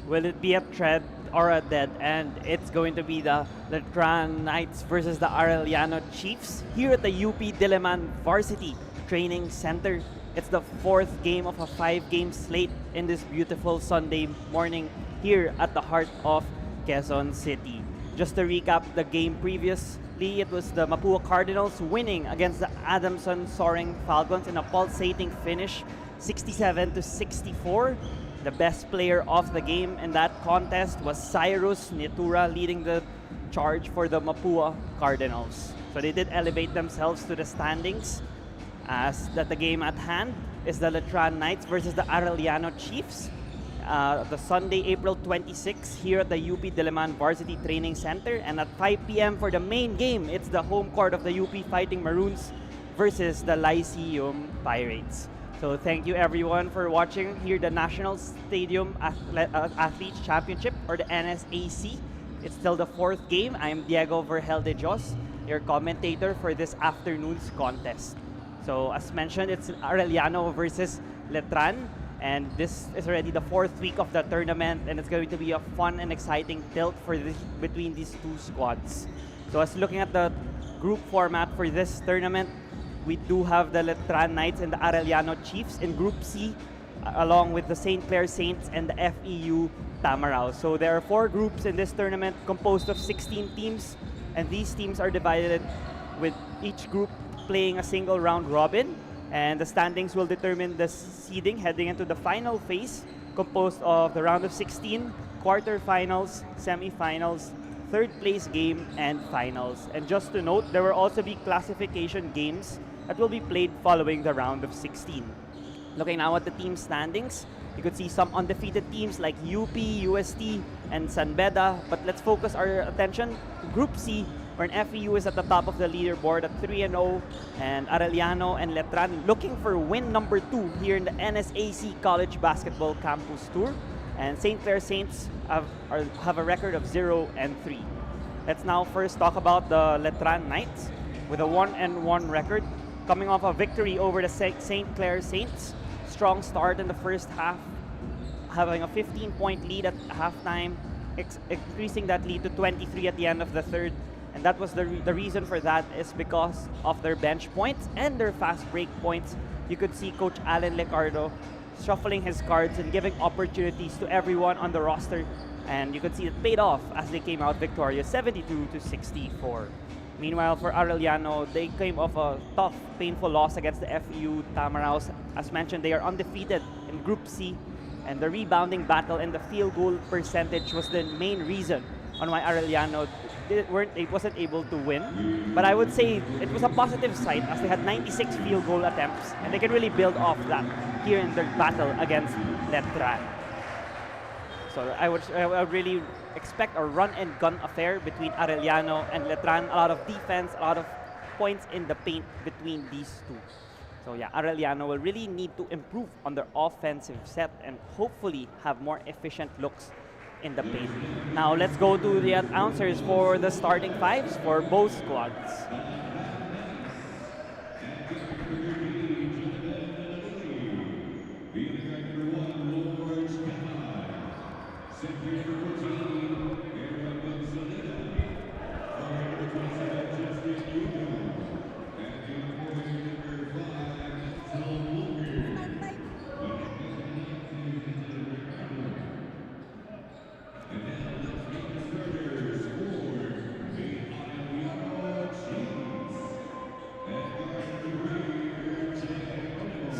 Will it be a threat or a dead end? It's going to be the Letran Knights versus the Arellano Chiefs here at the UP Diliman Varsity Training Center. It's the fourth game of a 5-game slate in this beautiful Sunday morning here at the heart of Quezon City. Just to recap the game previously, it was the Mapua Cardinals winning against the Adamson Soaring Falcons in a pulsating finish, 67-64. The best player of the game in that contest was Cyrus Nitura, leading the charge for the Mapua Cardinals. So they did elevate themselves to the standings, as that the game at hand is the Letran Knights versus the Arellano Chiefs. The Sunday, April 26 here at the UP Diliman Varsity Training Center, and at 5 p.m. for the main game, it's the home court of the UP Fighting Maroons versus the Lyceum Pirates. So thank you everyone for watching here the National Stadium Athletes Championship, or the NSAC. It's still the fourth game. I'm Diego Vergel de Jos, your commentator for this afternoon's contest. So as mentioned, it's Arellano versus Letran, and this is already the fourth week of the tournament, and it's going to be a fun and exciting tilt for between these two squads. So as looking at the group format for this tournament, we do have the Letran Knights and the Arellano Chiefs in Group C, along with the St. Clair Saints and the FEU Tamaraw. So there are 4 groups in this tournament composed of 16 teams, and these teams are divided with each group playing a single round robin, and the standings will determine the seeding heading into the final phase, composed of the round of 16, quarterfinals, semifinals, third place game, and finals. And just to note, there will also be classification games that will be played following the round of 16. Looking now at the team standings, you could see some undefeated teams like UP, UST, and San Beda, but let's focus our attention to Group C, where an FEU is at the top of the leaderboard at 3-0, and Arellano and Letran looking for win number 2 here in the NSAC College Basketball Campus Tour, and St. Clair Saints have a record of 0-3. Let's now first talk about the Letran Knights with a 1-1 record, coming off a victory over the St. Clair Saints. Strong start in the first half, having a 15-point lead at halftime, increasing that lead to 23 at the end of the third. And that was the reason for that is because of their bench points and their fast break points. You could see Coach Alan Lecardo shuffling his cards and giving opportunities to everyone on the roster. And you could see it paid off as they came out victorious, 72-64. Meanwhile, for Arellano, they came off a tough, painful loss against the FEU Tamaraw. As mentioned, they are undefeated in Group C, and the rebounding battle and the field goal percentage was the main reason on why Arellano wasn't able to win. But I would say it was a positive side, as they had 96 field goal attempts, and they can really build off that here in their battle against Letran. So I would really expect a run-and-gun affair between Arellano and Letran. A lot of defense, a lot of points in the paint between these two. So yeah, Arellano will really need to improve on their offensive set and hopefully have more efficient looks in the paint. Now let's go to the announcers for the starting fives for both squads.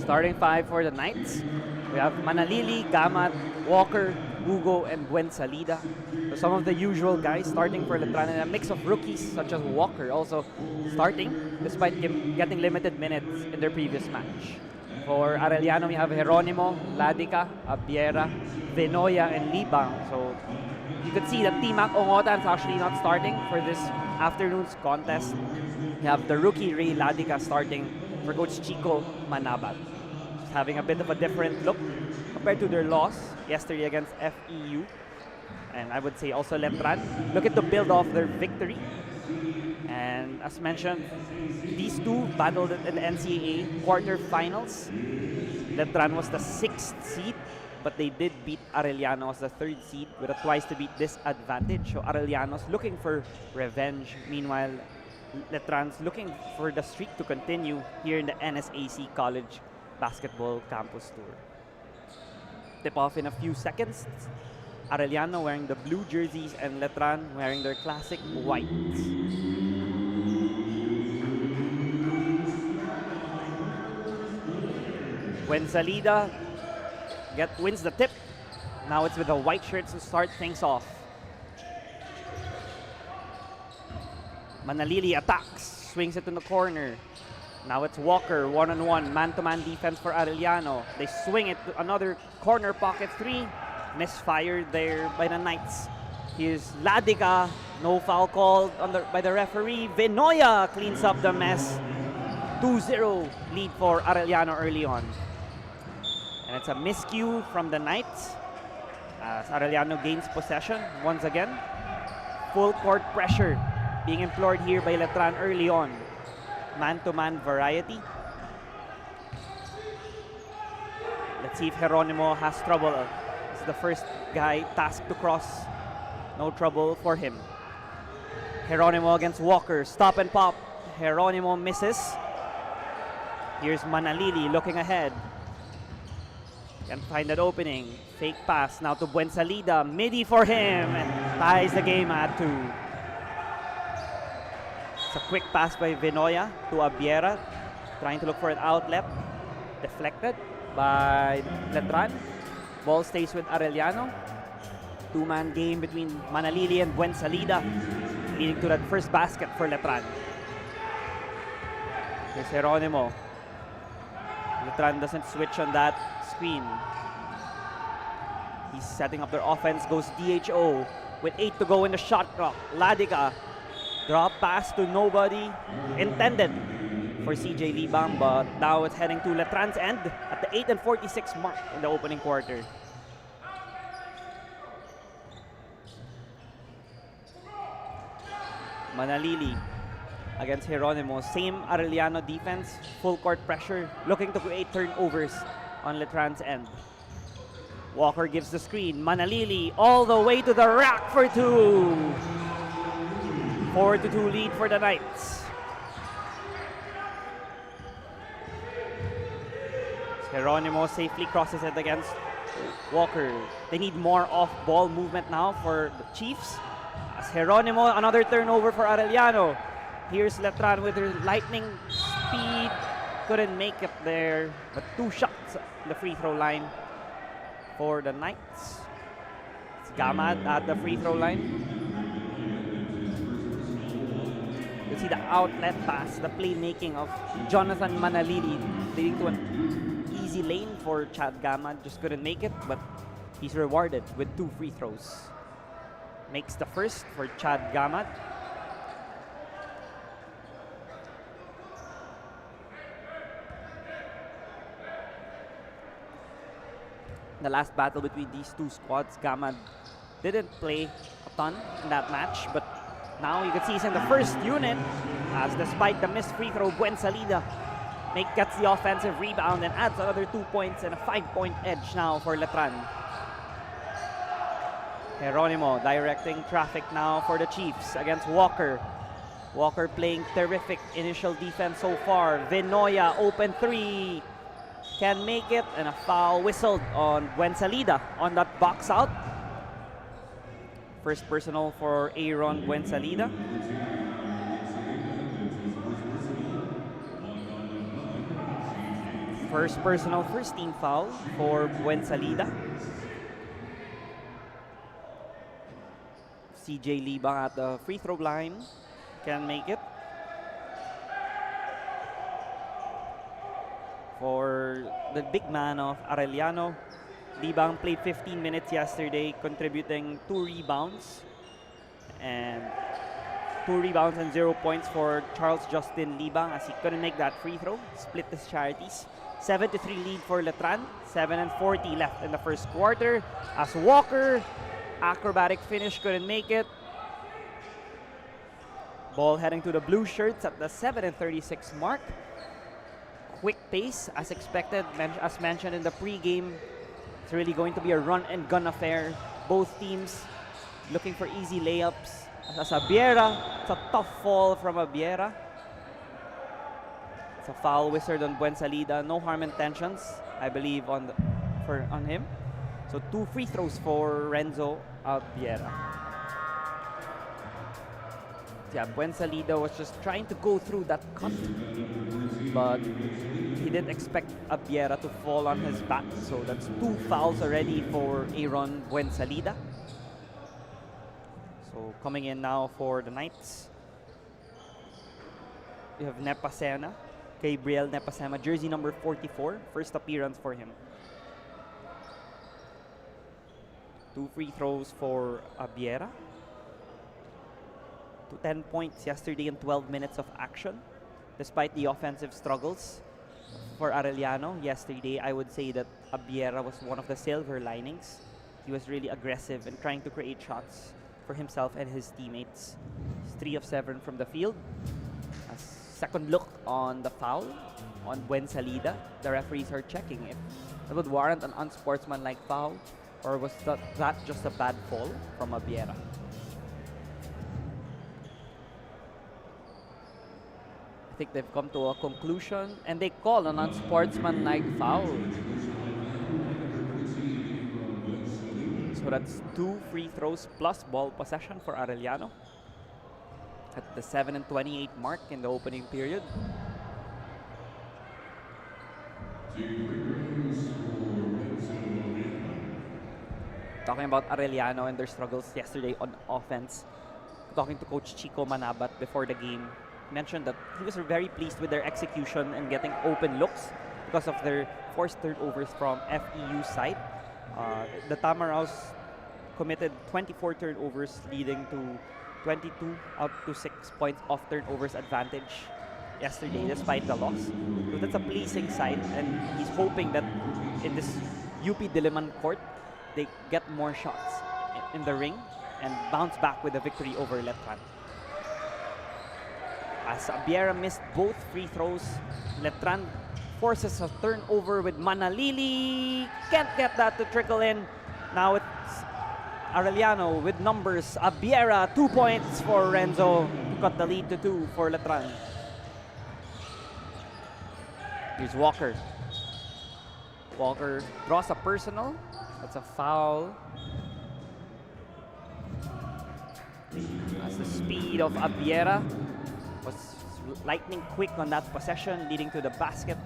Starting five for the Knights, we have Manalili, Gamat, Walker, Hugo, and Buen Salida. So some of the usual guys starting for Letran, and a mix of rookies such as Walker also starting despite getting limited minutes in their previous match. For Arellano, we have Jeronimo, Ladica, Abiera, Venoya, and Libang. So you could see that Timac Ongotan is actually not starting for this afternoon's contest. We have the rookie Ray Ladica starting for Coach Chico Manabat. Just having a bit of a different look compared to their loss yesterday against FEU. And I would say also Letran looking to build off their victory. And as mentioned, these two battled in the NCAA quarterfinals. Letran was the 6th seed, but they did beat Arellano as the 3rd seed with a twice to beat disadvantage. So Arellano's looking for revenge. Meanwhile, Letran's looking for the streak to continue here in the NSAC College Basketball Campus Tour. Tip off in a few seconds. Arellano wearing the blue jerseys and Letran wearing their classic whites. When Salida wins the tip, now it's with the white shirts to start things off. Manalili attacks, swings it in the corner. Now it's Walker, one-on-one, man-to-man defense for Arellano. They swing it to another corner pocket 3. Misfired there by the Knights. Here's Ladica, no foul called by the referee. Venoya cleans up the mess. 2-0 lead for Arellano early on. And it's a miscue from the Knights as Arellano gains possession once again. Full court pressure being implored here by Letran early on. Man-to-man variety. Let's see if Geronimo has trouble. This is the first guy tasked to cross. No trouble for him. Geronimo against Walker. Stop and pop. Geronimo misses. Here's Manalili looking ahead. Can find that opening. Fake pass now to Buensalida. Midi for him and ties the game at 2. It's a quick pass by Venoya to Abiera. Trying to look for an outlet. Deflected by Letran. Ball stays with Arellano. 2-man game between Manalili and Buensalida, leading to that first basket for Letran. Here's Geronimo. Letran doesn't switch on that screen. He's setting up their offense, goes DHO with 8 to go in the shot clock. Ladica, drop pass to nobody, intended for CJ Libang, but now it's heading to Letran's end at the 8:46 mark in the opening quarter. Manalili against Geronimo. Same Arellano defense, full court pressure, looking to create turnovers on Letran's end. Walker gives the screen. Manalili all the way to the rack for 2. 4-2 lead for the Knights. Geronimo safely crosses it against Walker. They need more off-ball movement now for the Chiefs. As Geronimo, another turnover for Arellano. Here's Letran with her lightning speed. Couldn't make it there, but 2 shots on the free throw line for the Knights. It's Gamad at the free throw line. You see the outlet pass, the playmaking of Jonathan Manalili, leading to an easy lane for Chad Gamad. Just couldn't make it, but he's rewarded with 2 free throws. Makes the first for Chad Gamad. The last battle between these two squads, Gamad didn't play a ton in that match, but now you can see he's in the first unit as despite the missed free throw, Buensalida gets the offensive rebound and adds another 2 points and a 5-point edge now for Letran. Geronimo directing traffic now for the Chiefs against Walker. Walker playing terrific initial defense so far. Venoya open 3. Can make it, and a foul whistled on Buensalida on that box out. First personal for Aaron Buensalida. First personal, first team foul for Buensalida. CJ Libang at the free throw line. Can make it. For the big man of Arellano, Libang played 15 minutes yesterday, contributing 2 rebounds. And 2 rebounds and 0 points for Charles Justin Libang as he couldn't make that free throw. Split his charities. 7-3 lead for Letran. 7:40 left in the first quarter. As Walker, acrobatic finish, couldn't make it. Ball heading to the blue shirts at the 7:36 mark. Quick pace as expected, as mentioned in the pre-game It's really going to be a run and gun affair. Both teams looking for easy layups. As Abiera, it's a tough fall from Abiera. It's a foul whistled on Buensalida. No harm intentions, I believe, on him. So 2 free throws for Renzo Abiera. Yeah, Buensalida was just trying to go through that cut, but he didn't expect Abiera to fall on his back. So that's 2 fouls already for Aaron Buensalida. So coming in now for the Knights, we have Nepasena, Gabriel Nepasema, jersey number 44, first appearance for him. 2 free throws for Abiera. To 10 points yesterday in 12 minutes of action. Despite the offensive struggles for Arellano yesterday, I would say that Abiera was one of the silver linings. He was really aggressive and trying to create shots for himself and his teammates. He's 3 of 7 from the field. A second look on the foul on Buensalida. The referees are checking if it would warrant an unsportsmanlike foul, or was that just a bad fall from Abiera. I think they've come to a conclusion and they call an unsportsmanlike foul. So that's 2 free throws plus ball possession for Arellano at the 7:28 mark in the opening period. Talking about Arellano and their struggles yesterday on offense, talking to Coach Chico Manabat before the game, mentioned that he was very pleased with their execution and getting open looks because of their forced turnovers from FEU side. The Tamaraws committed 24 turnovers, leading to 22 out to 6 points of turnovers advantage yesterday despite the loss. So that's a pleasing sight, and he's hoping that in this UP Diliman court, they get more shots in the ring and bounce back with a victory over Letran. As Abiera missed both free throws, Letran forces a turnover with Manalili. Can't get that to trickle in. Now it's Arellano with numbers. Abiera, 2 points for Renzo to cut the lead to 2 for Letran. Here's Walker. Walker draws a personal. That's a foul. As the speed of Abiera was lightning quick on that possession, leading to the basket.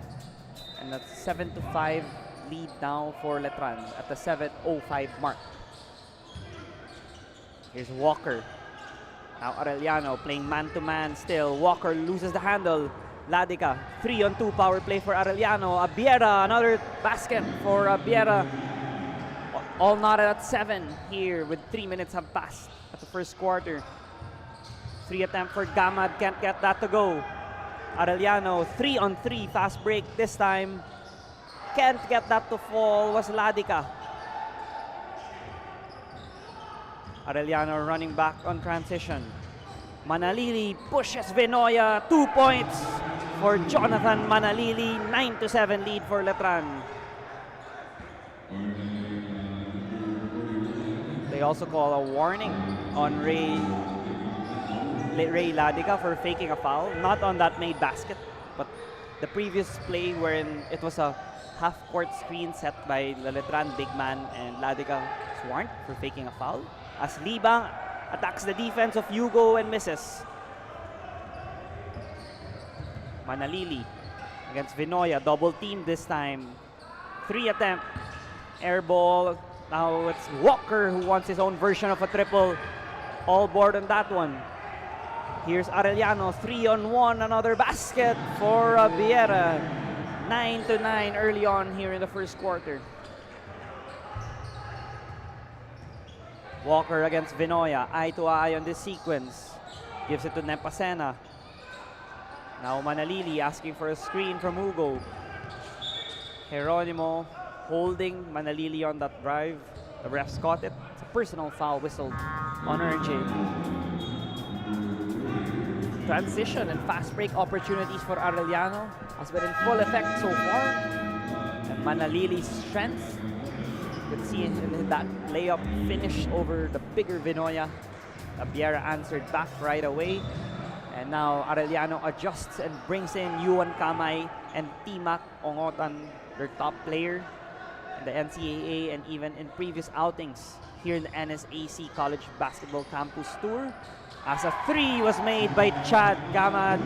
And that's 7-5 lead now for Letran at the 7:05 mark. Here's Walker. Now Arellano playing man-to-man still. Walker loses the handle. Ladica, 3-on-2 power play for Arellano. Abiera, another basket for Abiera. All knotted at 7 here with 3 minutes have passed at the first quarter. 3 attempt for Gamad, can't get that to go. Arellano, 3-on-3 fast break this time. Can't get that to fall, was Ladica. Arellano running back on transition. Manalili pushes Vinoya, 2 points for Jonathan Manalili, 9-7 lead for Letran. They also call a warning on Ray Ladica for faking a foul. Not on that made basket, but the previous play wherein it was a half-court screen set by the Letran big man, and Ladica was warned for faking a foul. As Libang attacks the defense of Hugo and misses. Manalili against Vinoya, double team this time. 3 attempt, air ball. Now it's Walker who wants his own version of a triple. All board on that one. Here's Arellano, 3-on-1, another basket for Abiera. 9-9 early on here in the first quarter. Walker against Vinoya, eye to eye on this sequence. Gives it to Nepasena. Now Manalili asking for a screen from Hugo. Geronimo holding Manalili on that drive. The refs caught it. It's a personal foul whistled on RJ. Transition and fast break opportunities for Arellano has been in full effect so far. And Manalili's strength Let's see that layup finish over the bigger Vinoya. Abiera answered back right away. And now Arellano adjusts and brings in Yuan Kamay and Timac Ongotan, their top player in the NCAA and even in previous outings here in the NSAC College Basketball Campus Tour. As a three was made by Chad Gamad,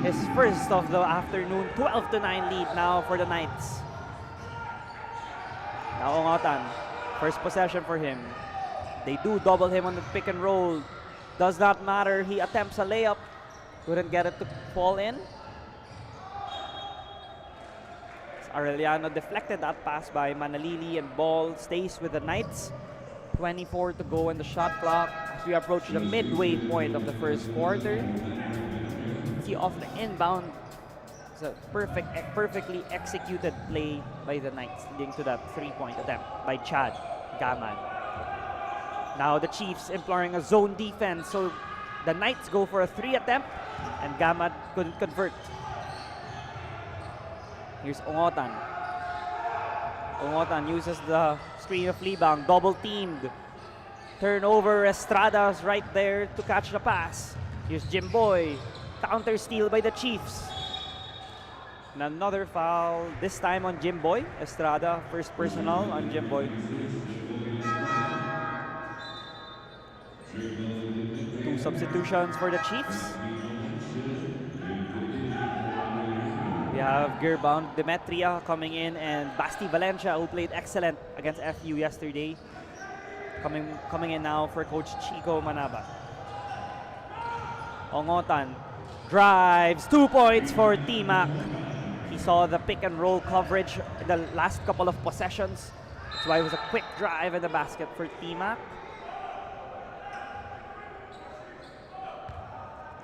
his first of the afternoon, 12-9 lead now for the Knights. Now Ongotan, first possession for him. They do double him on the pick and roll. Does not matter, he attempts a layup. Couldn't get it to fall in. Arellano deflected that pass by Manalili and ball stays with the Knights. 24 to go in the shot clock as we approach the midway point of the first quarter. See off the inbound. It's a perfectly executed play by the Knights leading to that three-point attempt by Chad Gamad. Now the Chiefs imploring a zone defense, so the Knights go for a three attempt and Gamad couldn't convert. Here's Ongotan. Ongotan uses the screen of Libang, double teamed. Turnover, Estrada's right there to catch the pass. Here's Jimboy, counter steal by the Chiefs. And another foul, this time on Jimboy. Estrada, first personal on Jimboy. Two substitutions for the Chiefs. We have Gerbound Demetria coming in and Basti Valencia, who played excellent against FU yesterday, coming in now for Coach Chico Manaba. Ongotan drives, 2 points for Timac. He saw the pick and roll coverage in the last couple of possessions. That's why it was a quick drive in the basket for Timac.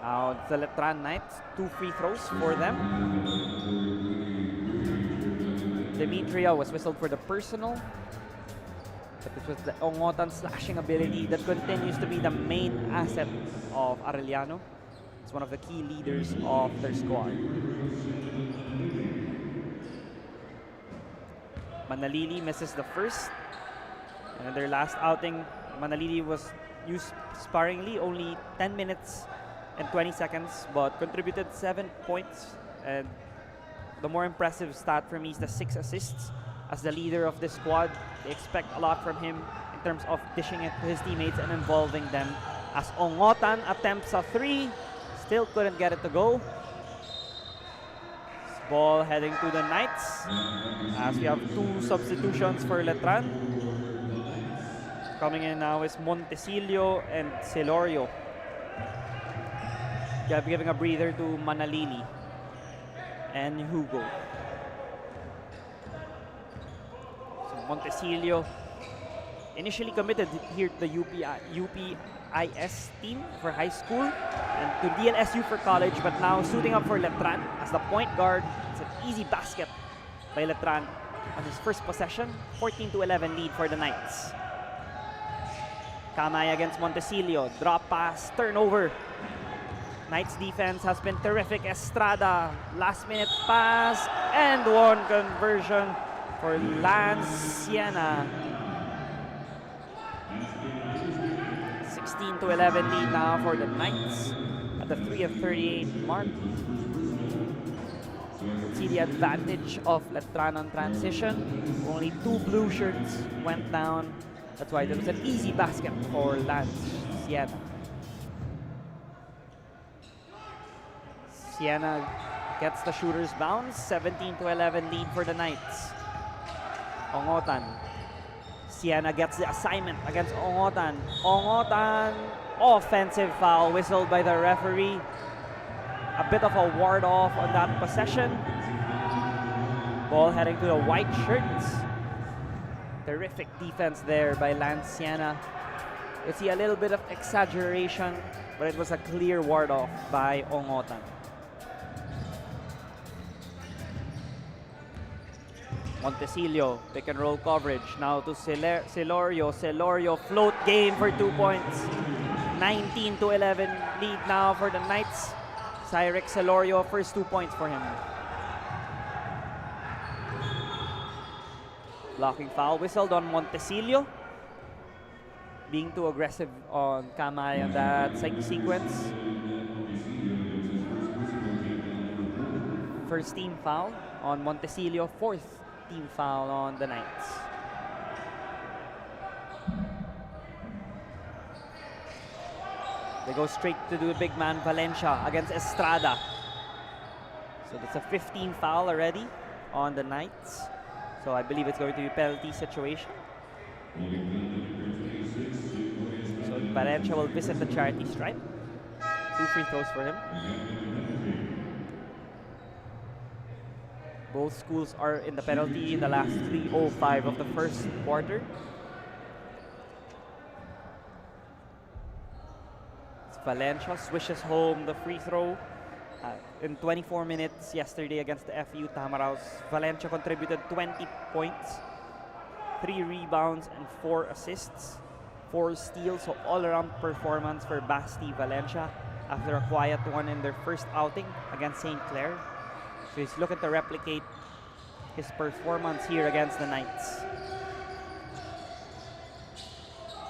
Now the Letran Knights, 2 free throws for them. Demetria was whistled for the personal. But it was the Ongotan slashing ability that continues to be the main asset of Arellano. It's one of the key leaders of their squad. Manalili misses the first. And in their last outing, Manalili was used sparingly, only 10 minutes and 20 seconds, but contributed 7 points. And the more impressive stat for me is the 6 assists. As the leader of this squad, they expect a lot from him in terms of dishing it to his teammates and involving them. As Ongotan attempts a three, still couldn't get it to go. This ball heading to the Knights, as we have 2 substitutions for Letran. Coming in now is Montecillo and Celorio. Giving a breather to Manalili and Hugo. So Montecillo initially committed here to the UPIS team for high school and to DLSU for college, but now suiting up for Letran as the point guard. It's an easy basket by Letran on his first possession. 14-11 lead for the Knights. Kamay against Montecillo. Drop pass, turnover. Knights defense has been terrific. Estrada, last minute pass, and one conversion for Lance Siena. 16-11 lead now for the Knights at the 3 of 38 mark. See the advantage of Letran on transition. Only 2 blue shirts went down. That's why there was an easy basket for Lance Siena. Siena gets the shooter's bounce. 17-11 lead for the Knights. Ongotan. Siena gets the assignment against Ongotan. Ongotan, offensive foul whistled by the referee. A bit of a ward off on that possession. Ball heading to the white shirts. Terrific defense there by Lance Siena. You see a little bit of exaggeration, but it was a clear ward off by Ongotan. Montecillo, pick and roll coverage. Now to Celorio. Celorio, float game for 2 points. 19-11 lead now for the Knights. Cyrix Celorio, first 2 points for him. Blocking foul whistled on Montecillo. Being too aggressive on Kamay on that sequence. First team foul on Montecillo, fourth team foul on the Knights. They go straight to the big man Valencia against Estrada. So that's a 15 foul already on the Knights. So I believe it's going to be a penalty situation. So Valencia will visit the charity stripe. 2 free throws for him. Both schools are in the penalty in the last 3:05 of the first quarter. Valencia swishes home the free throw. In 24 minutes yesterday against the FU Tamaraws, Valencia contributed 20 points, 3 rebounds, and 4 assists, 4 steals. So all-around performance for Basti Valencia after a quiet one in their first outing against St. Clair. So he's looking to replicate his performance here against the Knights.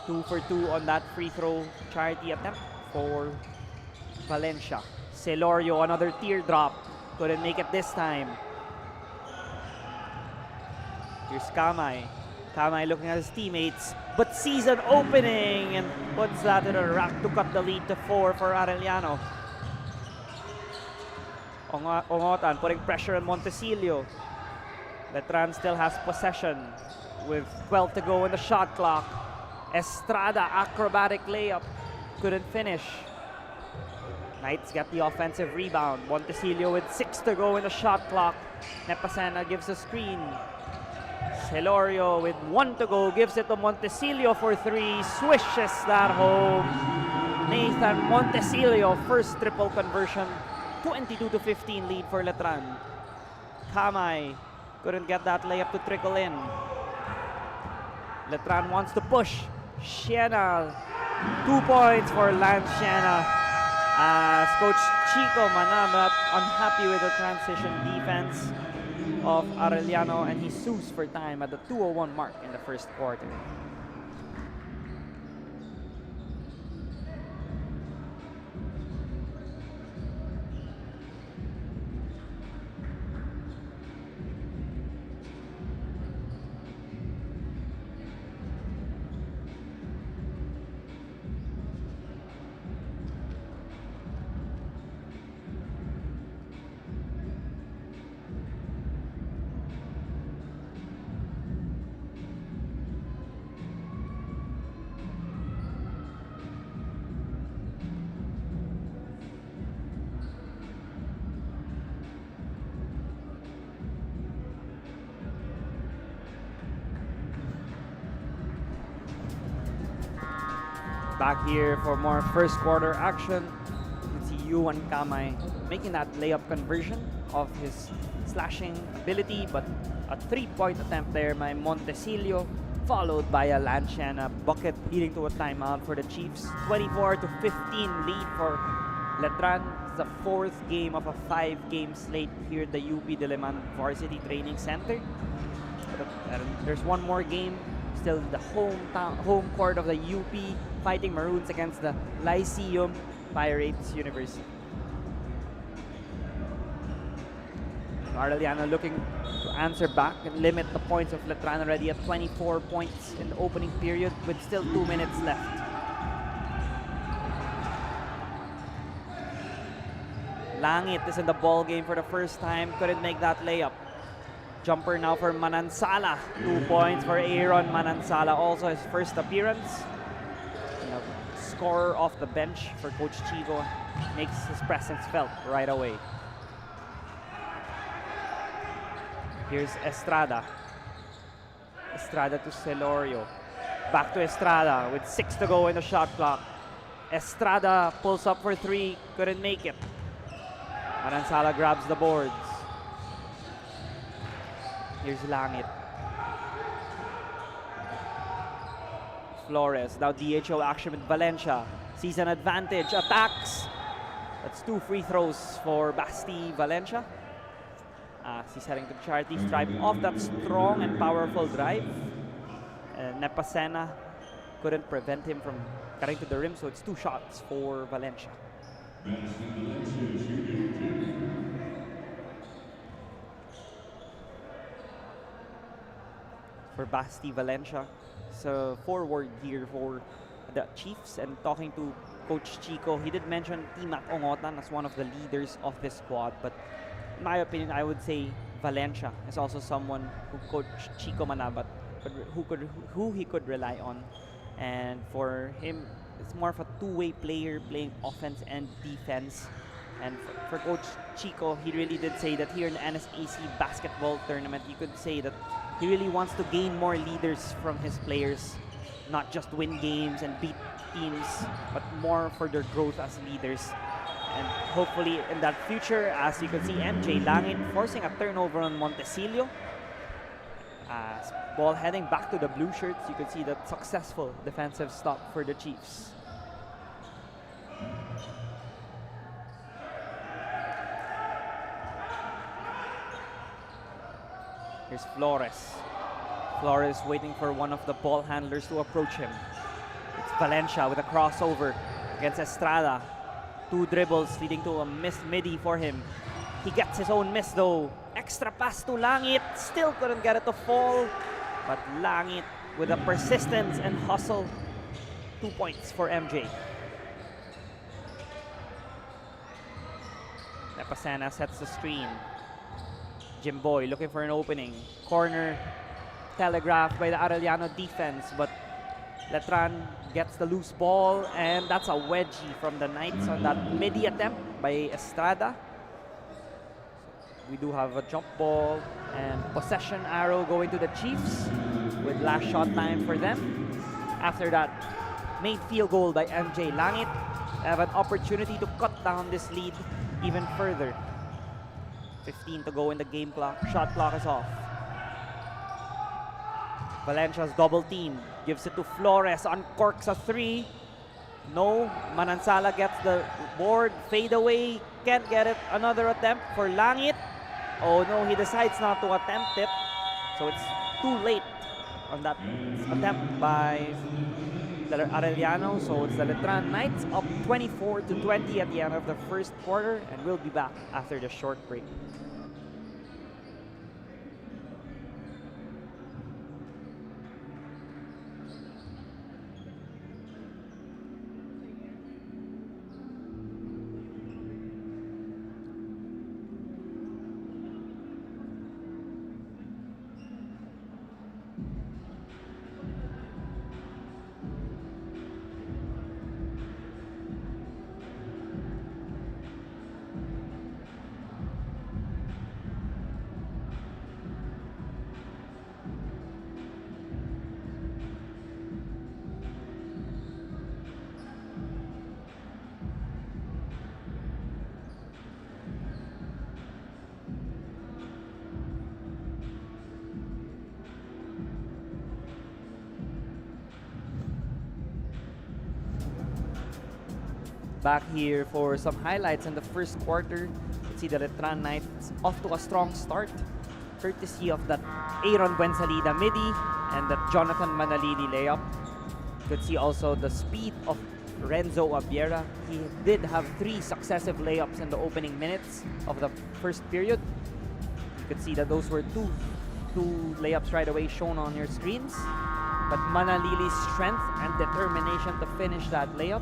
2 for 2 on that free throw charity attempt for Valencia. Celorio, another teardrop. Couldn't make it this time. Here's Kamay. Kamay looking at his teammates, but sees an opening and puts that in a rack to cut the lead to 4 for Arellano. Ongotan putting pressure on Montecillo. Letran still has possession with 12 to go in the shot clock. Estrada, acrobatic layup. Couldn't finish. Knights get the offensive rebound. Montecillo with 6 to go in the shot clock. Nepasena gives a screen. Celorio with 1 to go gives it to Montecillo for 3. Swishes that home. Nathan Montecillo, first triple conversion. 22 to 15 lead for Letran. Kamay couldn't get that layup to trickle in. Letran wants to push. Siena, 2 points for Lance Siena. As Coach Chico Manabat unhappy with the transition defense of Arellano, and he sues for time at the 2:01 mark in the first quarter. Back here for more first quarter action. You can see Yuan Kamay making that layup conversion of his slashing ability, but a 3-point attempt there by Montecillo, followed by a Lanciana bucket, leading to a timeout for the Chiefs. 24 to 15 lead for Letran. It's the 4th game of a 5-game slate here at the UP Diliman Varsity Training Center. There's one more game, still the home court of the UP Fighting Maroons against the Lyceum Pirates University. Arellano looking to answer back and limit the points of Letran, already at 24 points in the opening period with still 2 minutes left. Langit is in the ball game for the first time, couldn't make that layup. Jumper now for Manansala. 2 points for Aaron Manansala, also his first appearance. Scorer off the bench for Coach Chico, makes his presence felt right away. Here's Estrada. Estrada to Celorio. Back to Estrada with 6 to go in the shot clock. Estrada pulls up for 3, couldn't make it. Manansala grabs the boards. Here's Langit. Flores, now DHO action with Valencia. Sees an advantage, attacks. That's 2 free throws for Basti Valencia. as he's heading to the charity stripe off that strong and powerful drive. Nepasena couldn't prevent him from getting to the rim, so it's 2 shots for Valencia. For Basti Valencia, so forward here for the Chiefs, and talking to Coach Chico, he did mention Timac Ongotan as one of the leaders of this squad, but in my opinion, I would say Valencia is also someone who Coach Chico Manabat who he could rely on, and for him, it's more of a two-way player playing offense and defense. And for Coach Chico, he really did say that here in the NSAC basketball tournament, you could say that he really wants to gain more leaders from his players, not just win games and beat teams, but more for their growth as leaders. And hopefully in that future, as you can see, MJ Langit forcing a turnover on Montecillo. As ball heading back to the blue shirts, you can see that successful defensive stop for the Chiefs. Here's Flores. Flores waiting for one of the ball handlers to approach him. It's Valencia with a crossover against Estrada. 2 dribbles leading to a missed midi for him. He gets his own miss though. Extra pass to Langit. Still couldn't get it to fall. But Langit with a persistence and hustle. 2 points for MJ. Nepasena sets the screen. Jimboy looking for an opening. Corner telegraphed by the Arellano defense, but Letran gets the loose ball, and that's a wedgie from the Knights on that midi attempt by Estrada. We do have a jump ball and possession arrow going to the Chiefs with last shot time for them. After that, made field goal by MJ Langit. They have an opportunity to cut down this lead even further. 15 to go in the game clock. Shot clock is off. Valencia's double team. Gives it to Flores. Uncorks a 3. No. Manansala gets the board. Fade away. Can't get it. Another attempt for Langit. Oh no, he decides not to attempt it. So it's too late on that attempt by the Arellano. So it's the Letran Knights up 24-20 at the end of the first quarter, and we'll be back after the short break. Back here for some highlights in the first quarter. You see the Letran Knights off to a strong start, courtesy of that Aaron Buensalida midi and that Jonathan Manalili layup. You could see also the speed of Renzo Abiera. He did have 3 successive layups in the opening minutes of the first period. You could see that those were two layups right away shown on your screens. But Manalili's strength and determination to finish that layup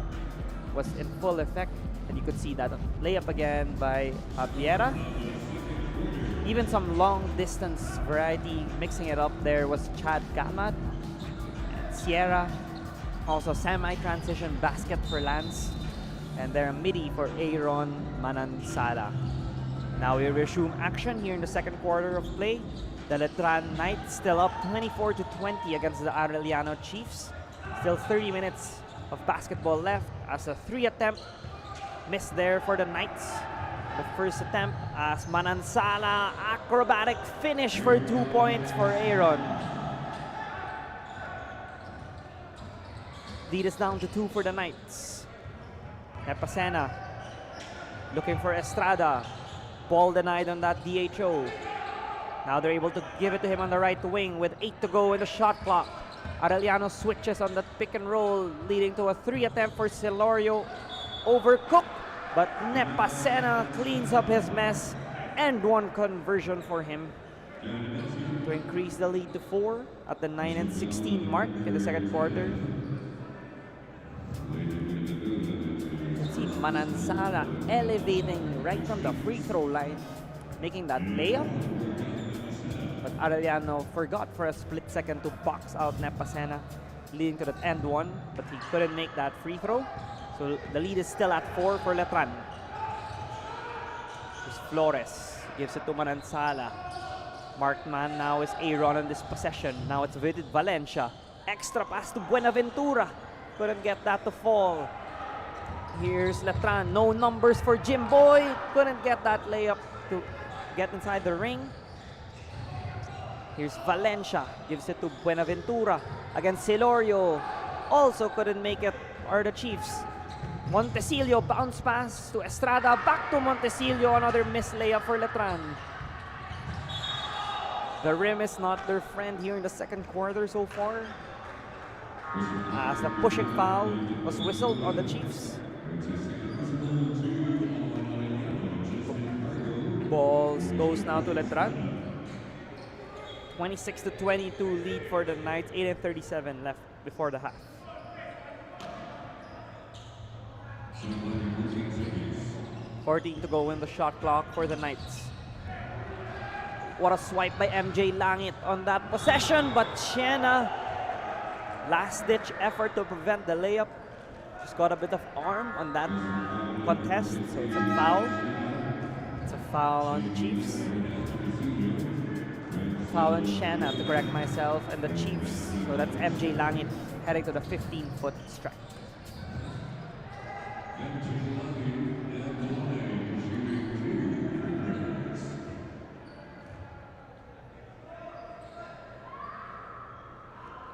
was in full effect, and you could see that layup again by Abiera. Even some long distance variety mixing it up there was Chad Kamat and Sierra. Also semi-transition basket for Lance, and there a midi for Aaron Manansala. Now we resume action here in the second quarter of play. The Letran Knights still up 24-20 against the Arellano Chiefs. Still 30 minutes of basketball left, as a 3 attempt missed there for the Knights. The first attempt as Manansala, acrobatic finish for 2 points for Aaron. Lead is down to 2 for the Knights. Nepasena looking for Estrada. Ball denied on that DHO. Now they're able to give it to him on the right wing with 8 to go in the shot clock. Arellano switches on the pick and roll, leading to a 3 attempt for Celorio. Overcooked, but Nepasena cleans up his mess, and 1 conversion for him to increase the lead to 4 at the 9 and 16 mark in the second quarter. See Manansala elevating right from the free throw line, making that layup. But Arellano forgot for a split second to box out Nepasena, leading to that end one, but he couldn't make that free throw. So the lead is still at 4 for Letran. There's Flores, gives it to Manansala. Marked man now is Aaron on this possession. Now it's with Valencia. Extra pass to Buenaventura. Couldn't get that to fall. Here's Letran. No numbers for Jimboy. Couldn't get that layup to get inside the ring. Here's Valencia. Gives it to Buenaventura against Celorio. Also couldn't make it, are the Chiefs. Montecillo bounce pass to Estrada. Back to Montecillo. Another missed layup for Letran. The rim is not their friend here in the second quarter so far, as the pushing foul was whistled on the Chiefs. Balls goes now to Letran. 26 to 22 lead for the Knights. 8 and 37 left before the half. $14 to go in the shot clock for the Knights. What a swipe by MJ Langit on that possession, but Siena, last-ditch effort to prevent the layup. Just got a bit of arm on that contest, so it's a foul. It's a foul on the Chiefs. Foul on Siena, to correct myself, and the Chiefs. So that's MJ Langit heading to the 15-foot strike.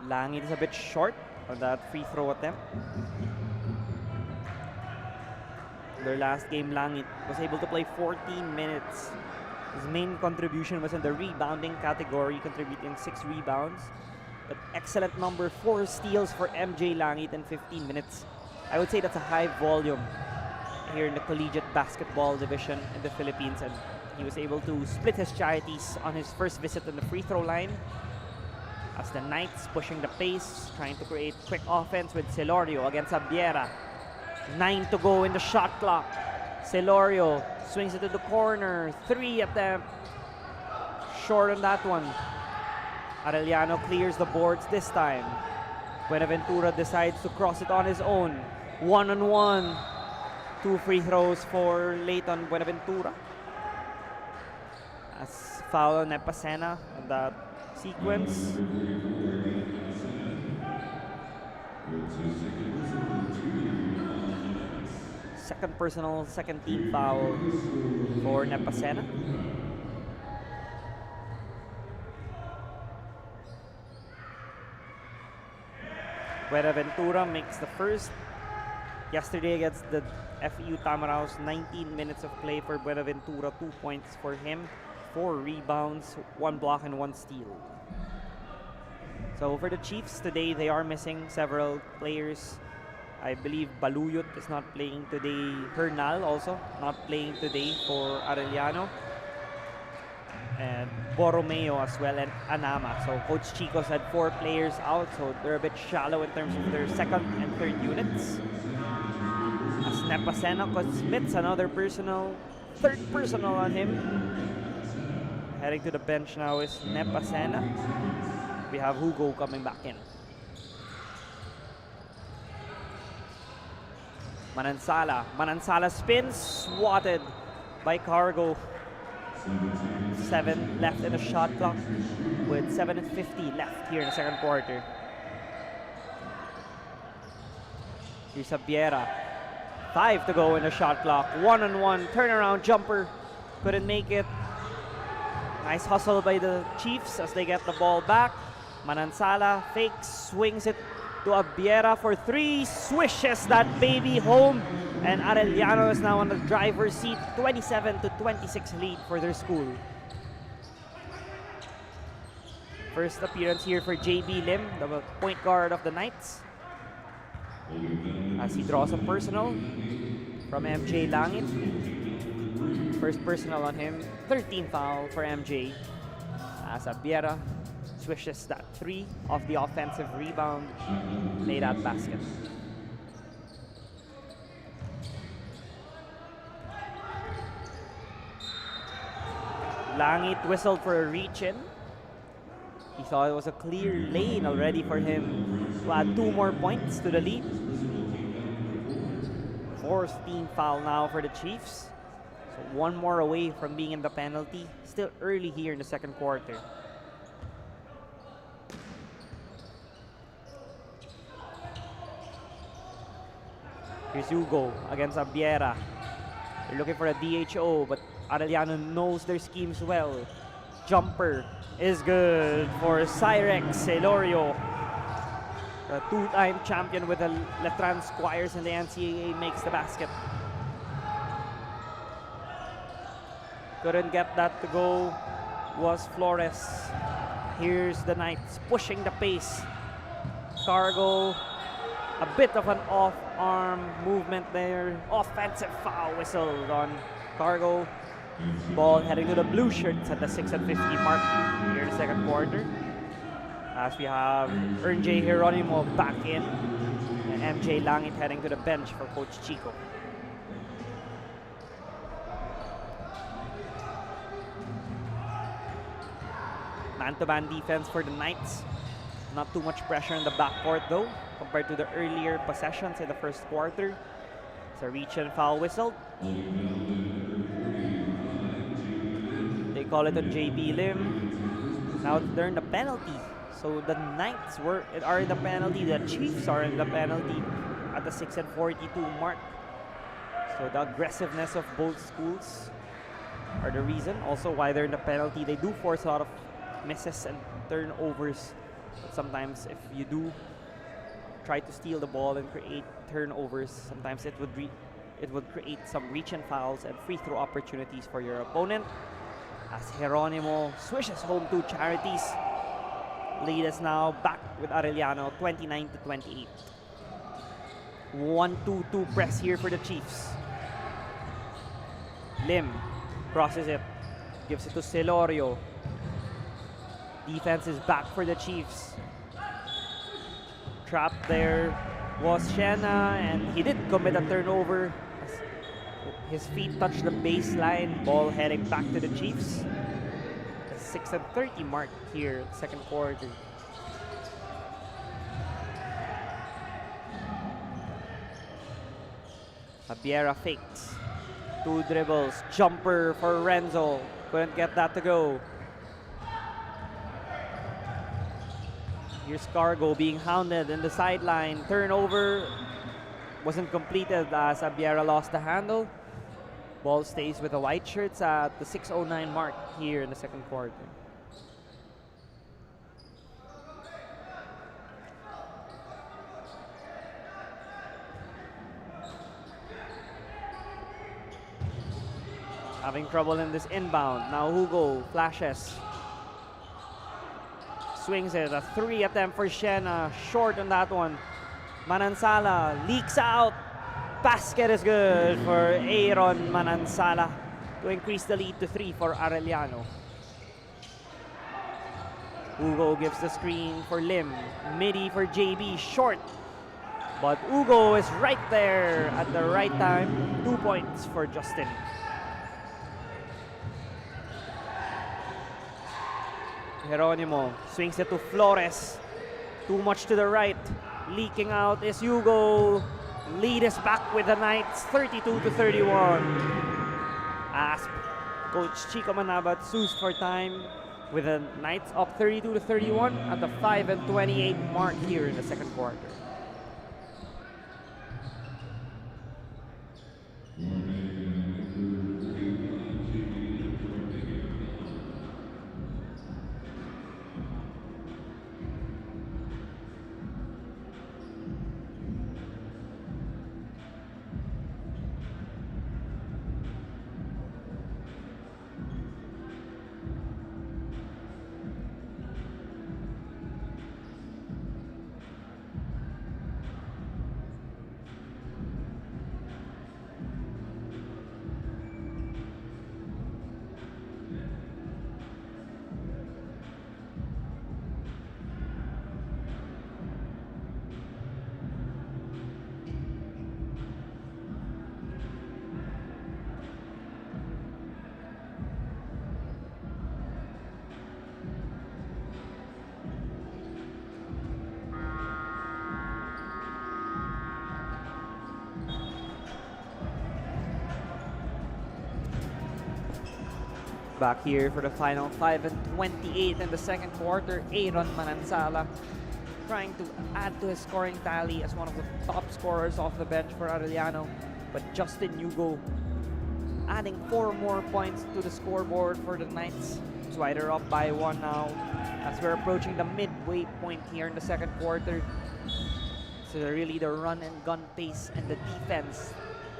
Langit is a bit short on that free throw attempt. Their last game, Langit was able to play 14 minutes. His main contribution was in the rebounding category, contributing 6 rebounds. But excellent number, 4 steals for MJ Langit in 15 minutes. I would say that's a high volume here in the collegiate basketball division in the Philippines. And he was able to split his charities on his first visit on the free throw line, as the Knights pushing the pace, trying to create quick offense with Celorio against Abiera. 9 to go in the shot clock. Celorio swings it to the corner. 3 attempt. Short on that one. Arellano clears the boards this time. Buenaventura decides to cross it on his own. 1-on-1. 2 free throws for late on Buenaventura. As foul on Nepasena on that sequence. Second personal, second team foul for Nepasena. Buenaventura makes the first. Yesterday against the FEU Tamaraos, 19 minutes of play for Buenaventura, 2 points for him. 4 rebounds, 1 block, and 1 steal. So for the Chiefs today, they are missing several players. I believe Baluyot is not playing today. Hernal also not playing today for Arellano. And Borromeo as well, and Anama. So Coach Chico's had 4 players out, so they're a bit shallow in terms of their second and third units. As Nepasena commits another personal, third personal on him. Heading to the bench now is Nepasena. We have Hugo coming back in. Manansala spins, swatted by Cargo. 7 left in the shot clock with 7:50 left here in the second quarter. Here's Abiera. 5 to go in the shot clock. 1-on-1 turnaround jumper. Couldn't make it. Nice hustle by the Chiefs as they get the ball back. Manansala fakes, swings it to Abiera for 3. Swishes that baby home. And Arellano is now on the driver's seat. 27 to 26 lead for their school. First appearance here for JB Lim, the point guard of the Knights, as he draws a personal from MJ Langit. First personal on him, 13 foul for MJ, as Abiera swishes that 3 off the offensive rebound, made at basket. Langit whistled for a reach-in. He thought it was a clear lane already for him to add 2 more points to the lead. 4th team foul now for the Chiefs. So 1 more away from being in the penalty. Still early here in the second quarter. Here's Hugo against Abiera. They're looking for a DHO, but Arellano knows their schemes well. Jumper is good for Cyrex Celorio. The 2-time champion with the Letran Squires in the NCAA makes the basket. Couldn't get that to go, was Flores. Here's the Knights pushing the pace. Cargo, a bit of an off-arm movement there. Offensive foul whistled on Cargo. Ball heading to the blue shirts at the 6:50 mark here in the second quarter. As we have Ern J. Geronimo back in, and MJ Langit heading to the bench for Coach Chico. Man-to-man defense for the Knights. Not too much pressure in the backcourt though, compared to the earlier possessions in the first quarter. It's a reach and foul whistle. They call it a JB Lim. Now they're in the penalty. So the Knights are in the penalty. The Chiefs are in the penalty at the 6:42 mark. So the aggressiveness of both schools are the reason also why they're in the penalty. They do force a lot of misses and turnovers. But sometimes if you do try to steal the ball and create turnovers, sometimes it would create some reach and fouls and free throw opportunities for your opponent. As Geronimo swishes home 2 Charities. Lead is now back with Arellano, 29-28. 1-2-2 press here for the Chiefs. Lim crosses it, gives it to Celorio. Defense is back for the Chiefs. Trapped there was Shena, and he did commit a turnover. His feet touched the baseline, ball heading back to the Chiefs. The 6:30 mark here, second quarter. Abiera fakes. 2 dribbles, jumper for Renzo. Couldn't get that to go. Here's Cargo being hounded in the sideline. Turnover wasn't completed as Abiera lost the handle. Ball stays with the white shirts at the 6:09 mark here in the second quarter. Having trouble in this inbound. Now Hugo flashes. Swings it. A 3 attempt for Shena. Short on that one. Manansala leaks out. Basket is good for Aaron Manansala to increase the lead to 3 for Arellano. Hugo gives the screen for Lim. Midi for JB. Short. But Hugo is right there at the right time. 2 points for Justin. Geronimo swings it to Flores. Too much to the right. Leaking out is Hugo. Lead is back with the Knights, 32-31. As Coach Chico Manabat sues for time with the Knights up 32-31 at the 5:28 mark here in the second quarter. Back here for the final 5 and 28 in the second quarter. Aaron Manansala trying to add to his scoring tally as one of the top scorers off the bench for Arellano. But Justin Hugo adding 4 more points to the scoreboard for the Knights. That's why they're up by 1 now as we're approaching the midway point here in the second quarter. So really the run and gun pace and the defense,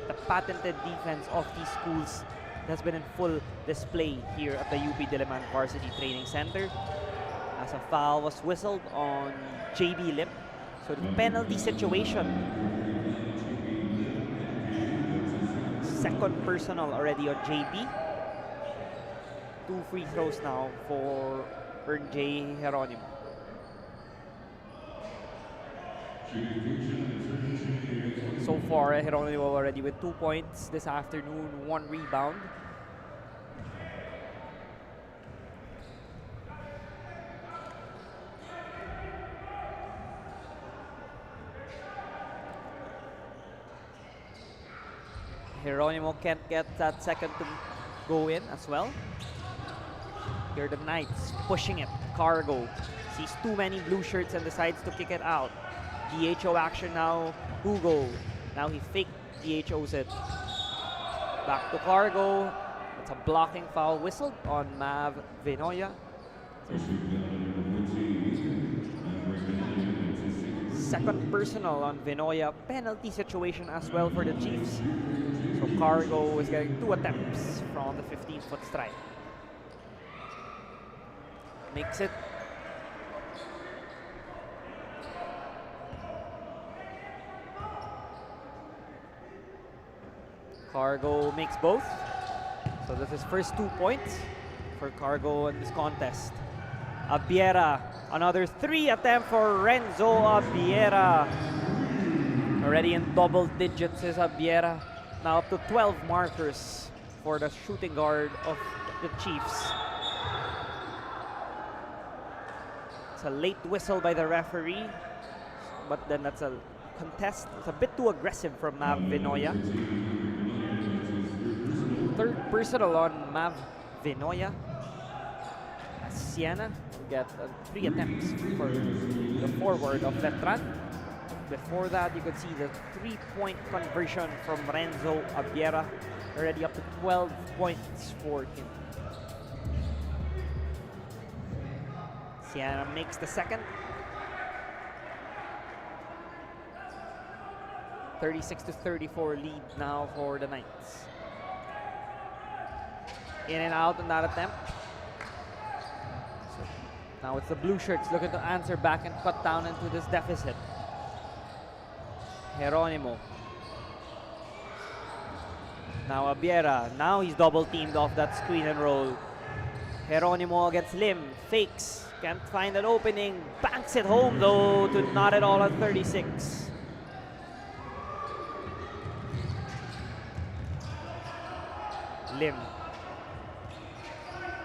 the patented defense of these schools has been in full display here at the UP Diliman Varsity Training Center. As a foul was whistled on JB Lim. So the penalty situation. Second personal already on JB. 2 free throws now for J. Geronimo. So far, Geronimo already with 2 points this afternoon, 1 rebound. Geronimo can't get that second to go in as well. Here the Knights pushing it. Cargo sees too many blue shirts and decides to kick it out. DHO action now. Hugo. Now he fake DHOs it. Back to Cargo. It's a blocking foul whistled on Mav Vinoya. Second personal on Vinoya. Penalty situation as well for the Chiefs. So Cargo is getting 2 attempts from the 15-foot stripe. Makes it. Cargo makes both. So that's his first 2 points for Cargo in this contest. Abiera, another 3 attempt for Renzo Abiera. Already in double digits is Abiera. Now up to 12 markers for the shooting guard of the Chiefs. It's a late whistle by the referee, but then that's a contest. It's a bit too aggressive from Mav Vinoya. Third personal on Mav Vinoya. Siena will get 3 attempts for the forward of Letran. Before that, you could see the 3-point conversion from Renzo Abiera. Already up to 12 points for him. Siena makes the second. 36-34 lead now for the Knights. In and out on that attempt. So now it's the blue shirts looking to answer back and cut down into this deficit. Geronimo. Now Abiera. Now he's double teamed off that screen and roll. Geronimo against Lim. Fakes. Can't find an opening. Banks it home though to not at all at 36. Lim.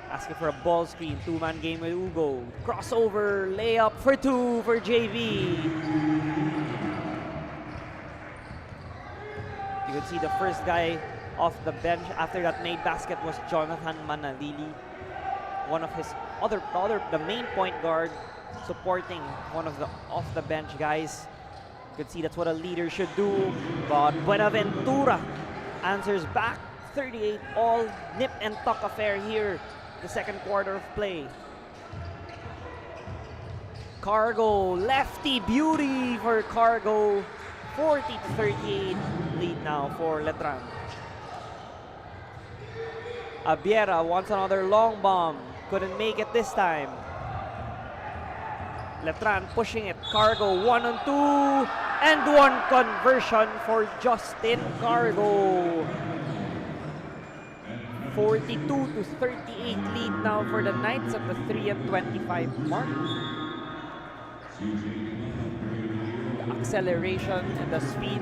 Asking for a ball screen. 2-man game with Ugo. Crossover. Layup for 2 for JV. You could see the first guy off the bench after that made basket was Jonathan Manalili. One of his the main point guard supporting one of the off the bench guys. You could see that's what a leader should do. But Buenaventura answers back. 38 all nip and tuck affair here. The second quarter of play. Cargo, lefty beauty for Cargo. 40-38 lead now for Letran. Abiera wants another long bomb. Couldn't make it this time. Letran pushing it. Cargo 1 on 2. And 1 conversion for Justin Cargo. 42-38 lead now for the Knights at the 3 and 25 mark. The acceleration and the speed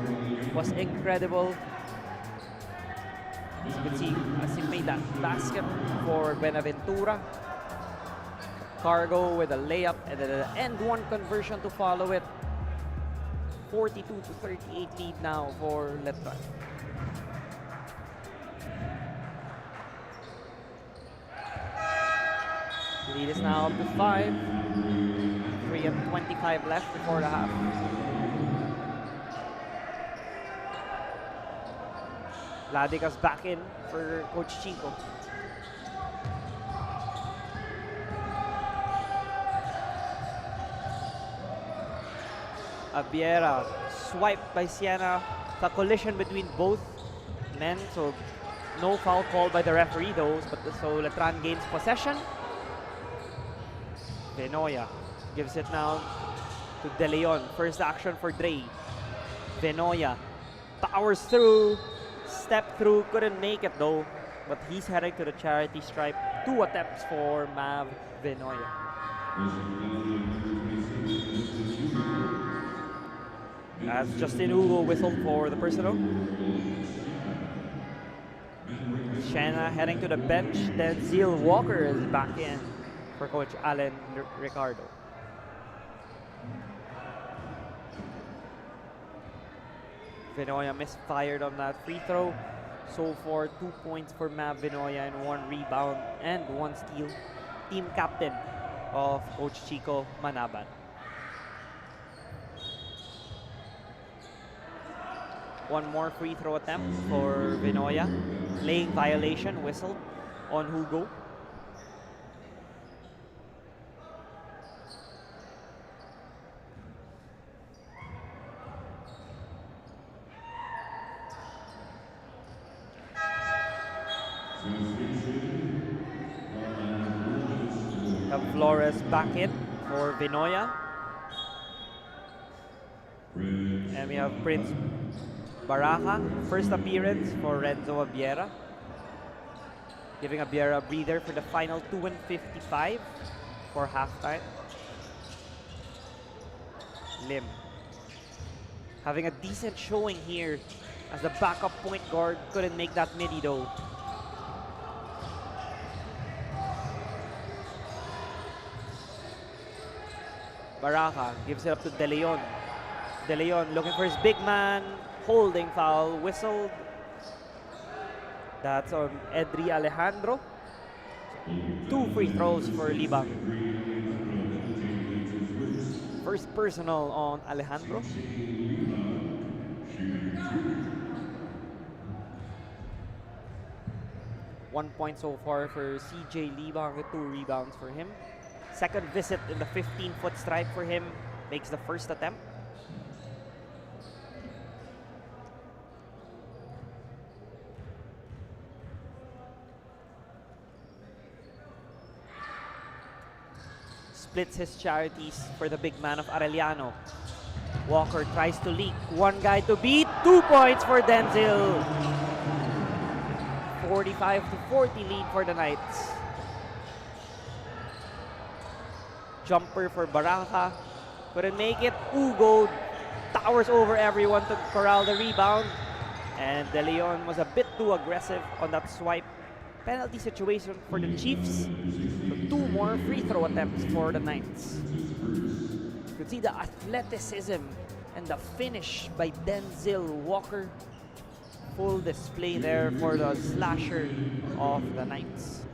was incredible. As you can see, as he made that basket for Buenaventura. Cargo with a layup and then an end 1 conversion to follow it. 42-38 lead now for Letran. Lead is now up to 5. 3:25 left before the half. Ladica's back in for Coach Chico. Abiera swiped by Siena. The collision between both men, so no foul called by the referee though, but so Letran gains possession. Venoya gives it now to De Leon. First action for Dre. Venoya powers through, step through, couldn't make it though, but he's heading to the charity stripe. 2 attempts for Mav Venoya. As Justin Hugo whistled for the personal. Siena heading to the bench, then Zeal Walker is back in for Coach Allen Ricardo. Venoya misfired on that free throw. So far, 2 points for Mav Venoya and 1 rebound and 1 steal. Team captain of Coach Chico Manaban. One more free throw attempt for Venoya. Laying violation whistled on Hugo. Flores back in for Venoya. And we have Prince Baraja, first appearance for Renzo Abiera. Giving Abiera a breather for the final 2:55 for halftime. Lim having a decent showing here as the backup point guard, couldn't make that midi though. Baraja gives it up to De Leon. De Leon looking for his big man. Holding foul whistled. That's on Edri Alejandro. 2 free throws for Libang. First personal on Alejandro. One point so far for CJ Libang with 2 rebounds for him. Second visit in the 15-foot stripe for him. Makes the first attempt. Splits his charities for the big man of Arellano. Walker tries to leak. One guy to beat. 2 points for Denzil. 45-40 lead for the Knights. Jumper for Baraja. Couldn't make it. Ugo towers over everyone to corral the rebound. And De Leon was a bit too aggressive on that swipe. Penalty situation for the Chiefs. So 2 more free throw attempts for the Knights. You can see the athleticism and the finish by Denzil Walker. Full display there for the slasher of the Knights.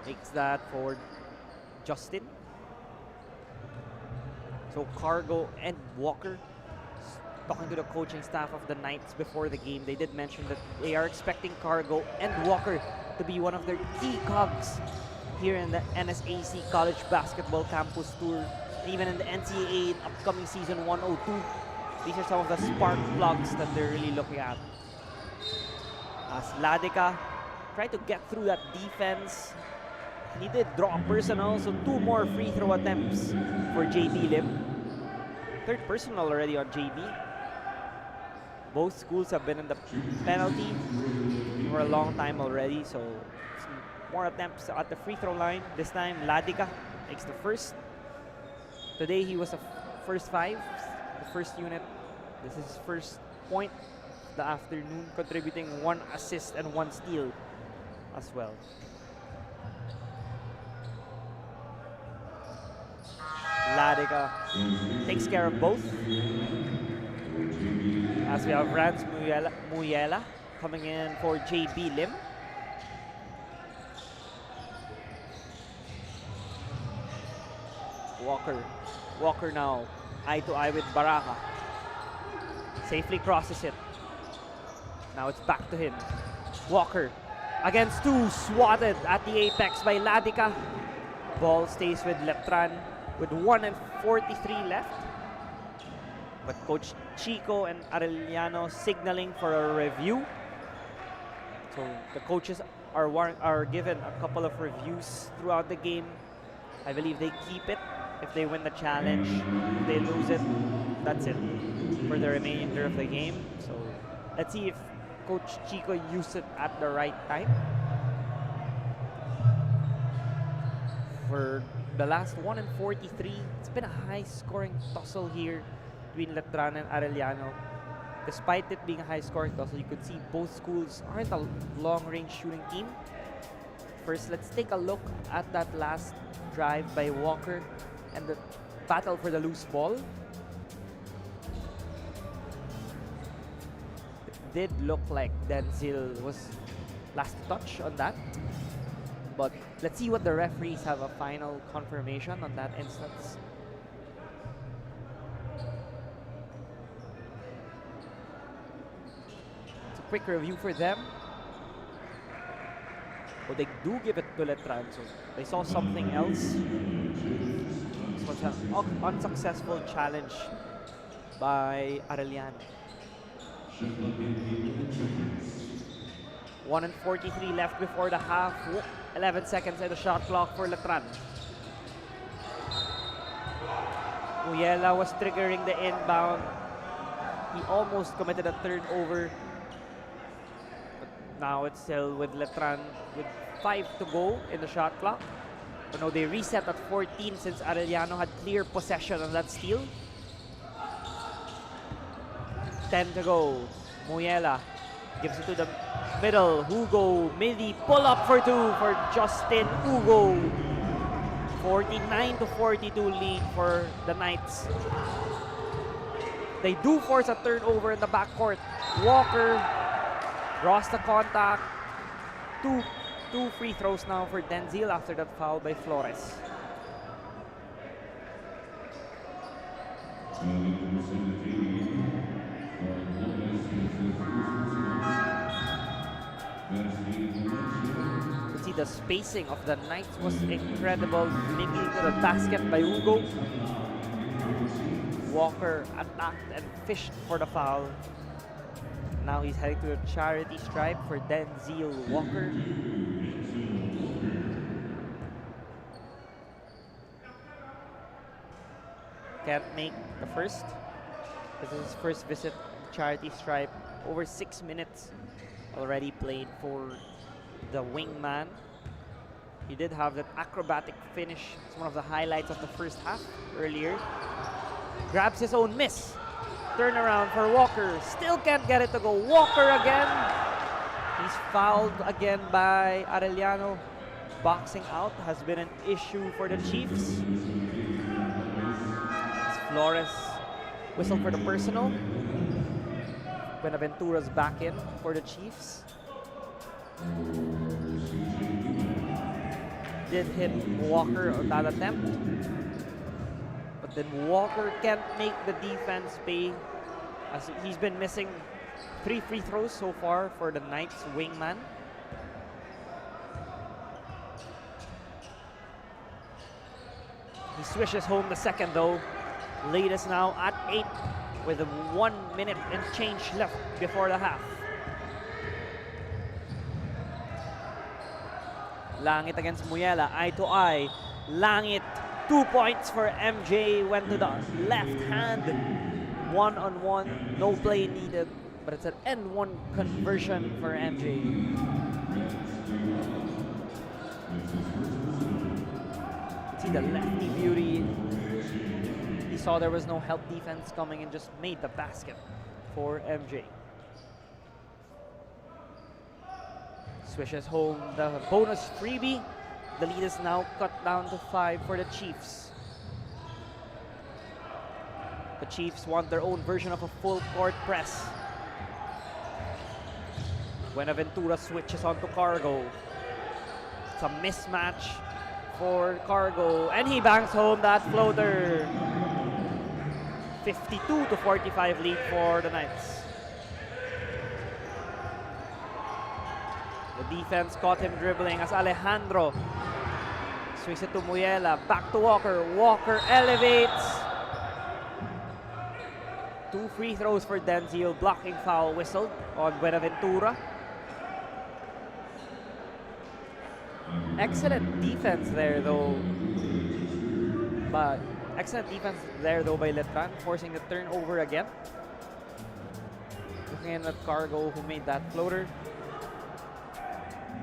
Takes that for Justin. So Cargo and Walker, talking to the coaching staff of the Knights before the game, they did mention that they are expecting Cargo and Walker to be one of their key cogs here in the NSAC College Basketball Campus Tour, even in the NCAA in upcoming season 102. These are some of the spark plugs that they're really looking at. As Ladica tried to get through that defense, he did draw personal, so 2 more free throw attempts for JB Lim. 3rd personal already on JB. Both schools have been in the penalty for a long time already, so more attempts at the free throw line. This time, Ladica makes the first. Today, he was the first 5, the first unit. This is his first point of the afternoon, contributing 1 assist and 1 steal as well. Ladica takes care of both. as we have Rans Muyela coming in for JB Lim. Walker now, eye to eye with Baraka. Safely crosses it. Now it's back to him. Walker against two, swatted at the apex by Ladika. Ball stays with Letran with 1:43 left. But Coach Chico and Arellano signaling for a review. So the coaches are given a couple of reviews throughout the game. I believe they keep it if they win the challenge. If they lose it, that's it for the remainder of the game. So let's see if Coach Chico used it at the right time. For the last 1:43, it's been a high-scoring tussle here between Letran and Arellano. Despite it being a high-scoring tussle, you could see both schools aren't a long-range shooting team. First, let's take a look at that last drive by Walker and the battle for the loose ball. It did look like Denzil was last touch on that. But let's see what the referees have a final confirmation on that instance. It's a quick review for them. Well, they do give it to Letran, so they saw something else. This was an unsuccessful challenge by Arellano. 1:43 left before the half. 11 seconds in the shot clock for Letran. Muyela was triggering the inbound. He almost committed a turnover. But now it's still with Letran with 5 to go in the shot clock. But no, they reset at 14 since Arellano had clear possession on that steal. 10 to go. Muyela gives it to the middle. Hugo, midi, pull up for two for Justin Hugo. 49-42 lead for the Knights. They do force a turnover in the backcourt. Walker draws the contact. Two free throws now for Denzil after that foul by Flores. You see the spacing of the Knights was incredible. Linking to the basket by Hugo. Walker attacked and fished for the foul. Now he's heading to a charity stripe for Denzil Walker. Can't make the first. This is his first visit to charity stripe. Over 6 minutes already played for the wingman. He did have that acrobatic finish. It's one of the highlights of the first half earlier. Grabs his own miss. Turnaround for Walker. Still can't get it to go. Walker again. He's fouled again by Arellano. Boxing out has been an issue for the Chiefs. Flores whistled for the personal. Buenaventura's back in for the Chiefs. Did hit Walker on that attempt. But then Walker can't make the defense pay, as he's been missing 3 free throws so far for the Knights wingman. He swishes home the second though. Lead is now at 8 with 1 minute and change left before the half. Langit against Muyela, eye to eye. Langit, 2 points for MJ, went to the left hand. 1-on-1, no play needed, but it's an N1 conversion for MJ. See the lefty beauty. He saw there was no help defense coming and just made the basket for MJ. Swishes home the bonus freebie. The lead is now cut down to 5 for the Chiefs. The Chiefs want their own version of a full court press. Buenaventura switches onto Cargo. It's a mismatch for Cargo, and he bangs home that floater. 52-45 lead for the Knights. The defense caught him dribbling as Alejandro swings it to Muyela, back to Walker. Walker elevates. 2 free throws for Denzil, blocking foul whistled on Buenaventura. Excellent defense there though, by Letran, forcing the turnover again. Looking at Cargo, who made that floater.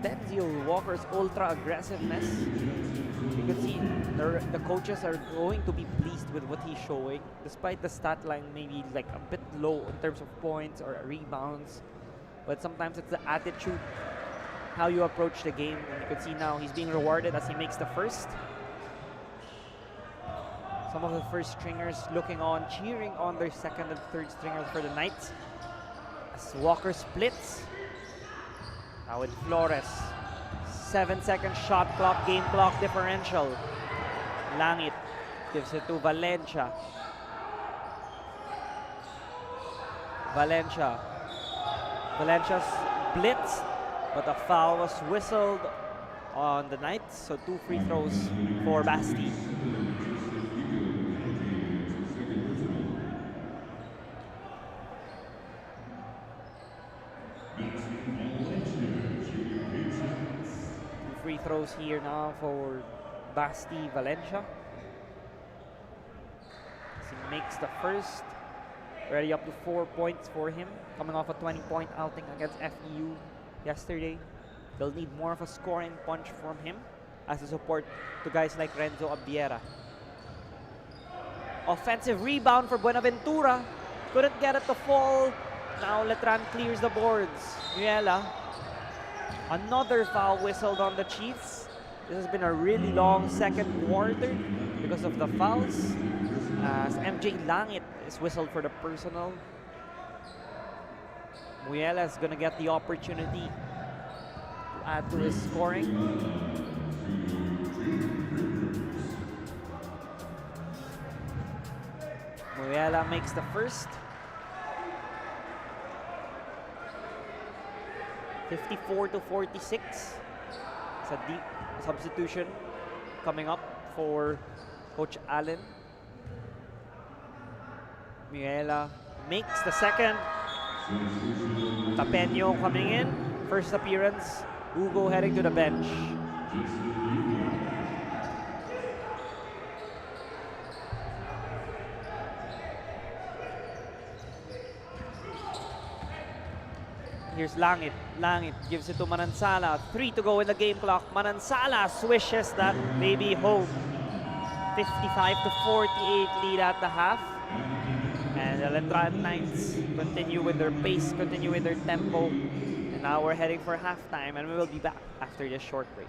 Denzil Walker's ultra aggressiveness. You can see the coaches are going to be pleased with what he's showing, despite the stat line maybe like a bit low in terms of points or rebounds. But sometimes it's the attitude, how you approach the game. And you can see now he's being rewarded as he makes the first. Some of the first stringers looking on, cheering on their second and third stringers for the Knights. As Walker splits. Now with Flores. 7-second shot clock, game clock differential. Langit gives it to Valencia. Valencia splits, but a foul was whistled on the Knights, so 2 free throws for Basti. Free throws here now for Basti Valencia. As he makes the first, already up to 4 points for him, coming off a 20-point outing against FEU yesterday. They'll need more of a scoring punch from him as a support to guys like Renzo Abiera. Offensive rebound for Buenaventura. Couldn't get it to fall. Now Letran clears the boards. Muyela. Another foul whistled on the Chiefs. This has been a really long second quarter because of the fouls. As MJ Langit is whistled for the personal. Muyela is going to get the opportunity to add to his scoring. Muyela makes the first. 54-46. It's a deep substitution coming up for Coach Allen. Muyela makes the second. Tapeño coming in. First appearance. Hugo heading to the bench. Here's Langit. Langit gives it to Manansala. 3 to go in the game clock. Manansala swishes that baby home. 55-48 lead at the half. And the Letran Knights continue with their pace, continue with their tempo. And now we're heading for halftime, and we will be back after this short break.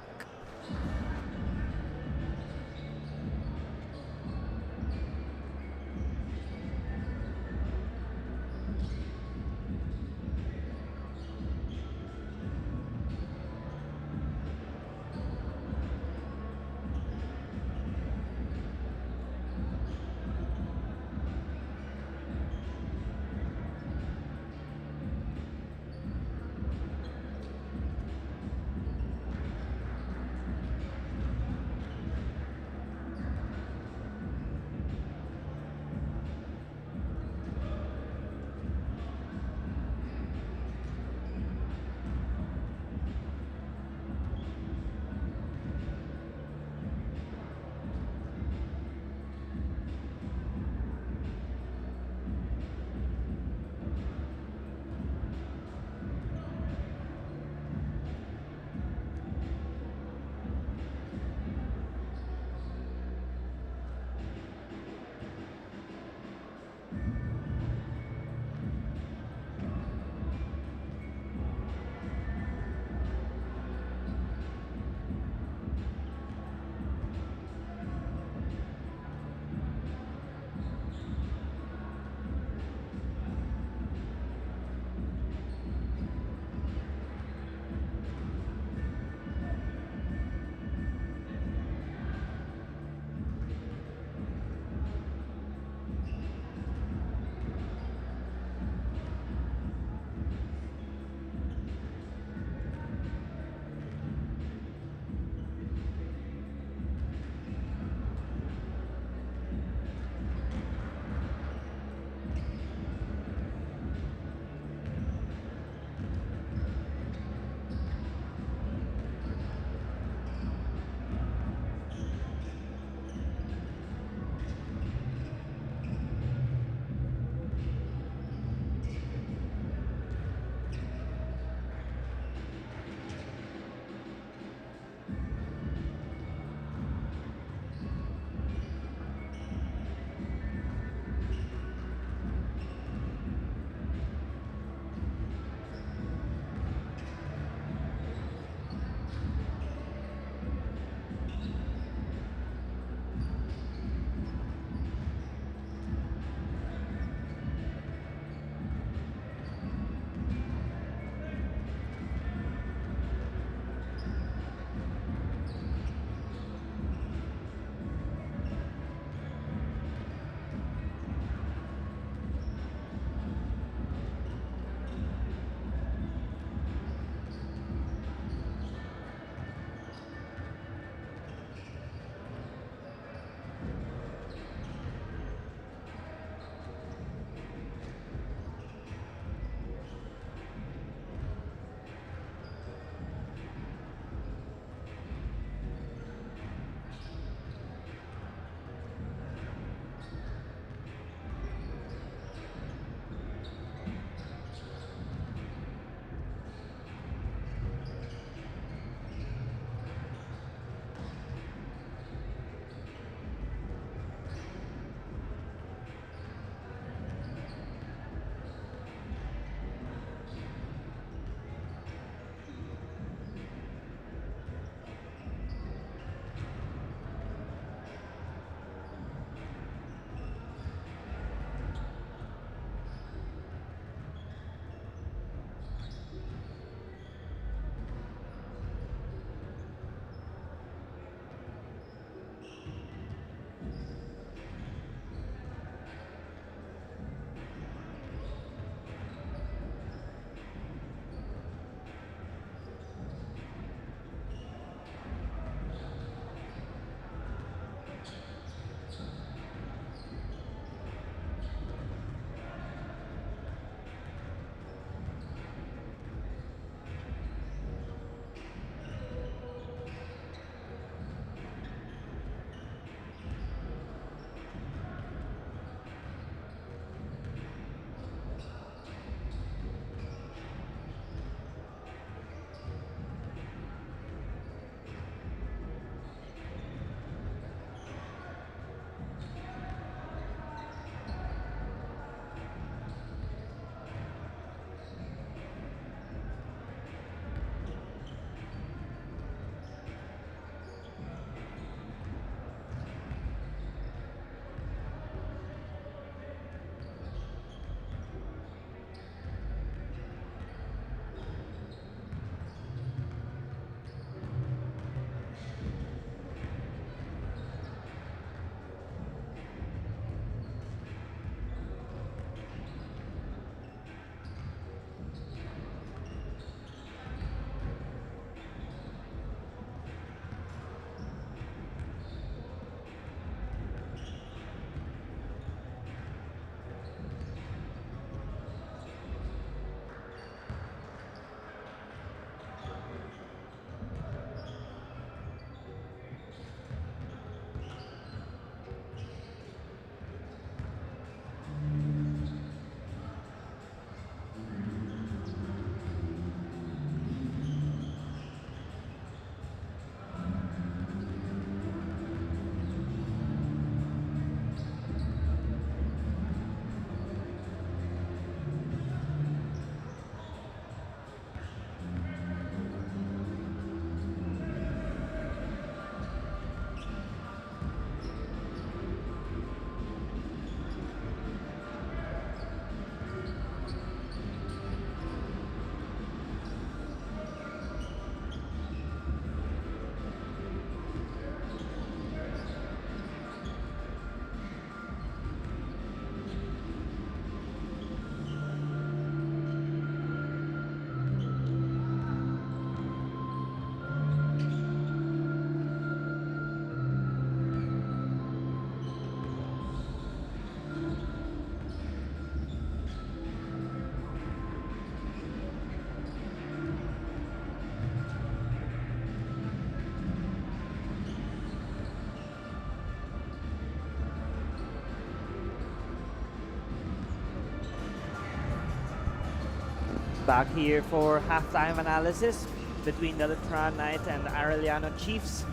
Back here for halftime analysis between the Letran Knights and the Arellano Chiefs.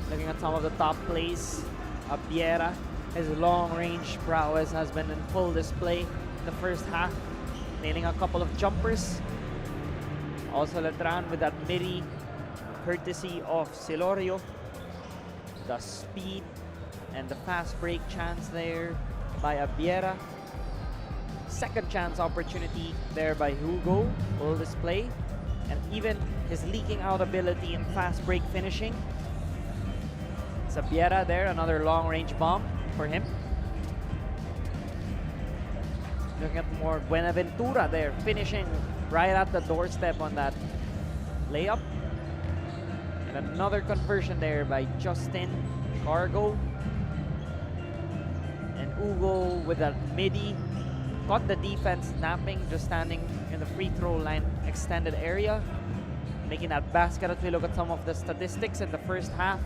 Looking at some of the top plays, Abiera, his long-range prowess has been in full display in the first half, nailing a couple of jumpers. Also Letran with that midi, courtesy of Silorio. The speed and the fast break chance there by Abiera. Second chance opportunity there by Hugo, full display. And even his leaking out ability in fast break finishing. Abiera there, another long range bomb for him. Looking at more Buenaventura there, finishing right at the doorstep on that layup. And another conversion there by Justin Cargo. And Hugo with that midi. Caught the defense napping, just standing in the free throw line extended area. Making that basket. As we look at some of the statistics in the first half,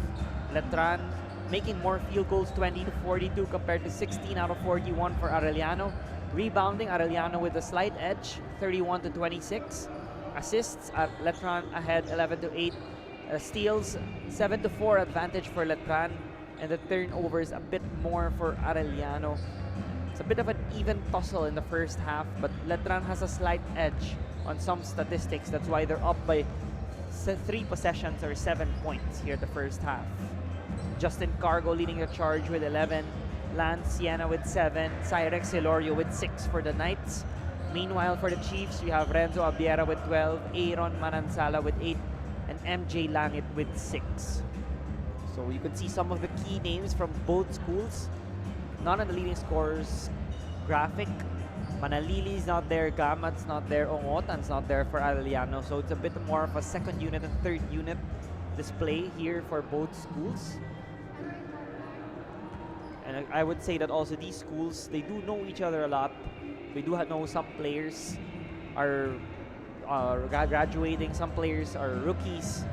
Letran making more field goals, 20 to 42 compared to 16 out of 41 for Arellano. Rebounding, Arellano with a slight edge, 31 to 26. Assists at Letran ahead, 11 to 8. Steals, 7 to 4 advantage for Letran. And the turnovers a bit more for Arellano. It's a bit of an even tussle in the first half, but Letran has a slight edge on some statistics. That's why they're up by 3 possessions or 7 points here at the first half. Justin Cargo leading the charge with 11. Lance Siena with 7. Cyrex Silorio with 6 for the Knights. Meanwhile, for the Chiefs, you have Renzo Abiera with 12. Aaron Manansala with 8. And MJ Langit with 6. So you could see some of the key names from both schools. Not on the leading scorers graphic. Manalili's not there, Gamat's not there, Ongotan's not there for Arellano. So it's a bit more of a second unit and third unit display here for both schools. And I would say that also these schools, they do know each other a lot. We do know some players are graduating, some players are rookies,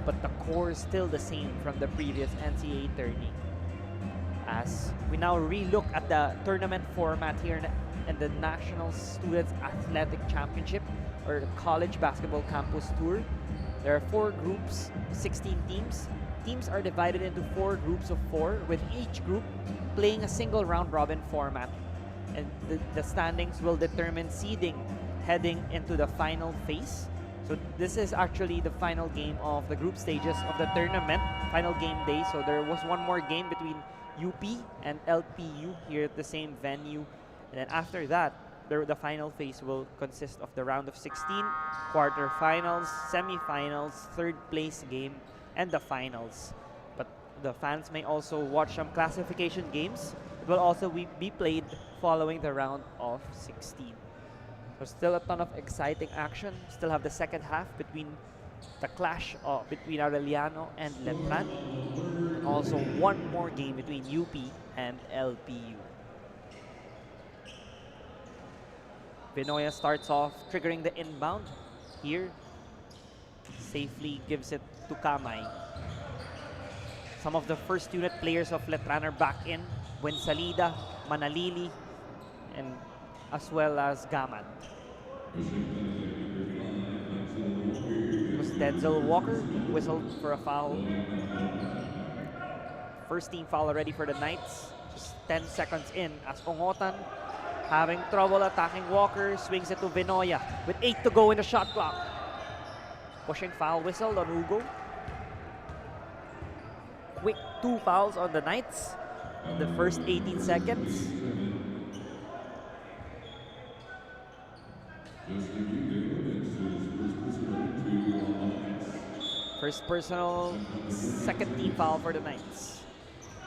but the core is still the same from the previous NCAA tourney. As we now re-look at the tournament format here in the National Students Athletic Championship, or the College Basketball Campus Tour. There are 4 groups, 16 teams. Teams are divided into 4 groups of 4, with each group playing a single round-robin format. And the standings will determine seeding heading into the final phase. So this is actually the final game of the group stages of the tournament, final game day. So there was one more game between UP and LPU here at the same venue. And then after that, the final phase will consist of the round of 16, quarterfinals, semifinals, third place game, and the finals. But the fans may also watch some classification games. It will also be played following the round of 16. So still a ton of exciting action. Still have the second half between the clash between Arellano and Letran. And also one more game between UP and LPU. Vinoya starts off triggering the inbound here. Safely gives it to Kamay. Some of the first unit players of Letran are back in. Buensalida, Manalili, and as well as Gamad. It was Denzel Walker whistled for a foul. First team foul already for the Knights. Just 10 seconds in as Ongotan having trouble attacking Walker. Swings it to Vinoya with 8 to go in the shot clock. Pushing foul whistle on Hugo. Quick 2 fouls on the Knights in the first 18 seconds. First personal, second team foul for the Knights.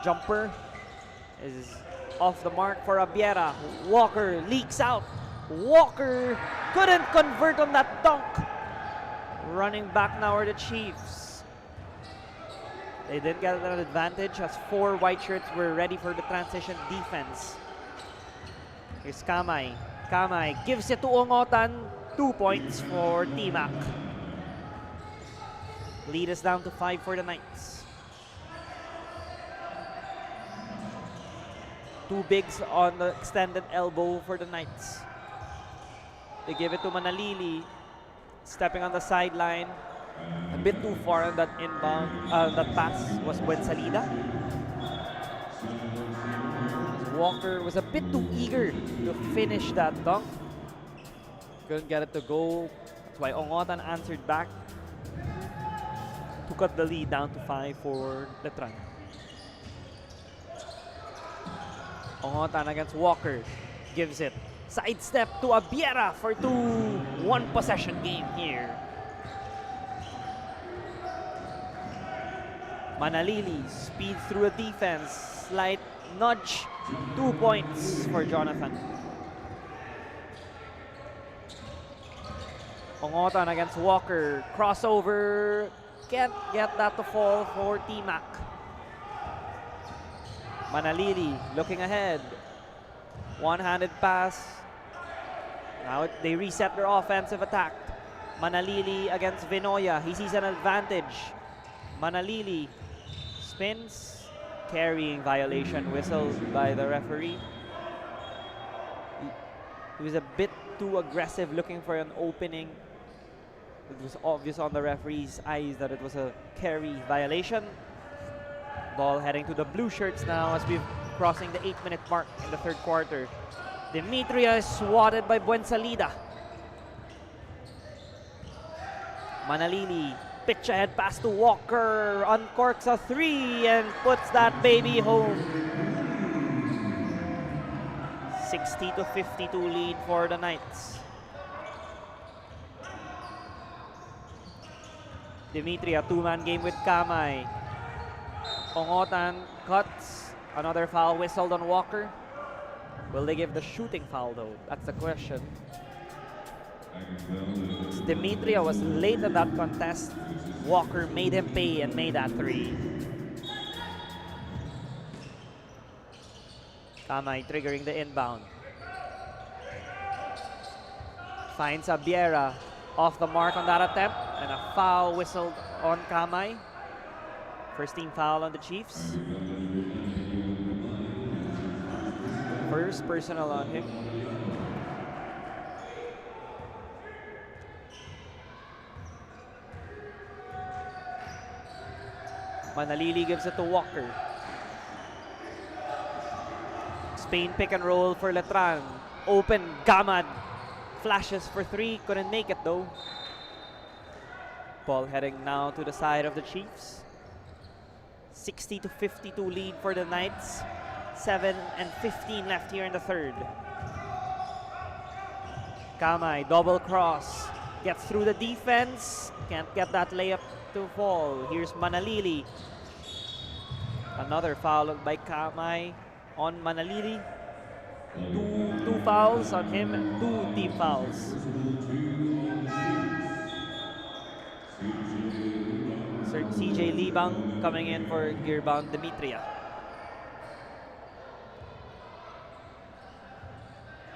Jumper is off the mark for Abiera. Walker leaks out. Walker couldn't convert on that dunk. Running back now are the Chiefs. They did get an advantage as 4 white shirts were ready for the transition defense. Here's Kamay. Kamay gives it to Ongotan. 2 points for T-Mac. Lead is down to 5 for the Knights. 2 bigs on the extended elbow for the Knights. They give it to Manalili. stepping on the sideline. A bit too far on that inbound, that pass was Buensalida. Walker was a bit too eager to finish that dunk. Couldn't get it to go. That's why Ongotan answered back to cut the lead down to 5 for Letran. Ongotan against Walker. Gives it. Sidestep to Abiera for 2. One possession game here. Manalili speeds through a defense. Slight nudge. 2 points for Jonathan. Ongotan against Walker. Crossover. Can't get that to fall for T-Mac. Manalili looking ahead. One-handed pass. Now they reset their offensive attack. Manalili against Vinoya. He sees an advantage. Manalili spins. Carrying violation whistled by the referee. He was a bit too aggressive looking for an opening. It was obvious on the referee's eyes that it was a carry violation. Ball heading to the blue shirts now as we're crossing the 8-minute mark in the third quarter. Demetria is swatted by Buensalida. Manalili, pitch ahead pass to Walker, uncorks a 3 and puts that baby home. 60-52 lead for the Knights. Demetria, two-man game with Kamay. Ongotan cuts. Another foul whistled on Walker. Will they give the shooting foul though? That's the question. Demetria was late in that contest. Walker made him pay and made that 3. Kamay triggering the inbound. Finds Abiera off the mark on that attempt. And a foul whistled on Kamay. First team foul on the Chiefs. First personal on him. Manalili gives it to Walker. Spain pick and roll for Letran. Open, Gamad. Flashes for 3, couldn't make it though. Ball heading now to the side of the Chiefs. 60-52 lead for the Knights. 7:15 left here in the third. Kamay, double cross. Gets through the defense. Can't get that layup to fall. Here's Manalili. Another foul by Kamay on Manalili. Two fouls on him and 2 team fouls. Sir CJ Libang coming in for gearbound Demetria.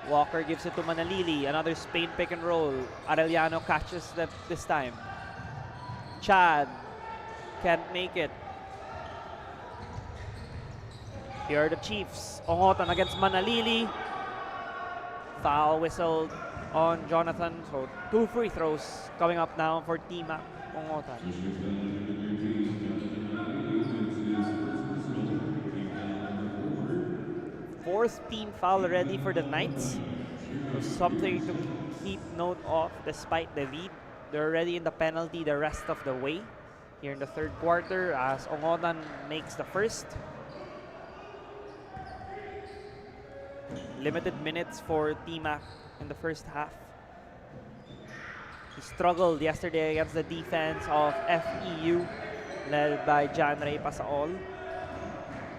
Walker gives it to Manalili. Another Spain pick and roll. Arellano catches them this time. Chad can't make it. Here are the Chiefs. Ongotan against Manalili. Foul whistled on Jonathan. So 2 free throws coming up now for Team Ongotan. Fourth team foul already for the Knights. So something to keep note of despite the lead. They're already in the penalty the rest of the way here in the third quarter as Ongotan makes the first. Limited minutes for T-Mac in the first half. He struggled yesterday against the defense of FEU led by John Ray Pasaol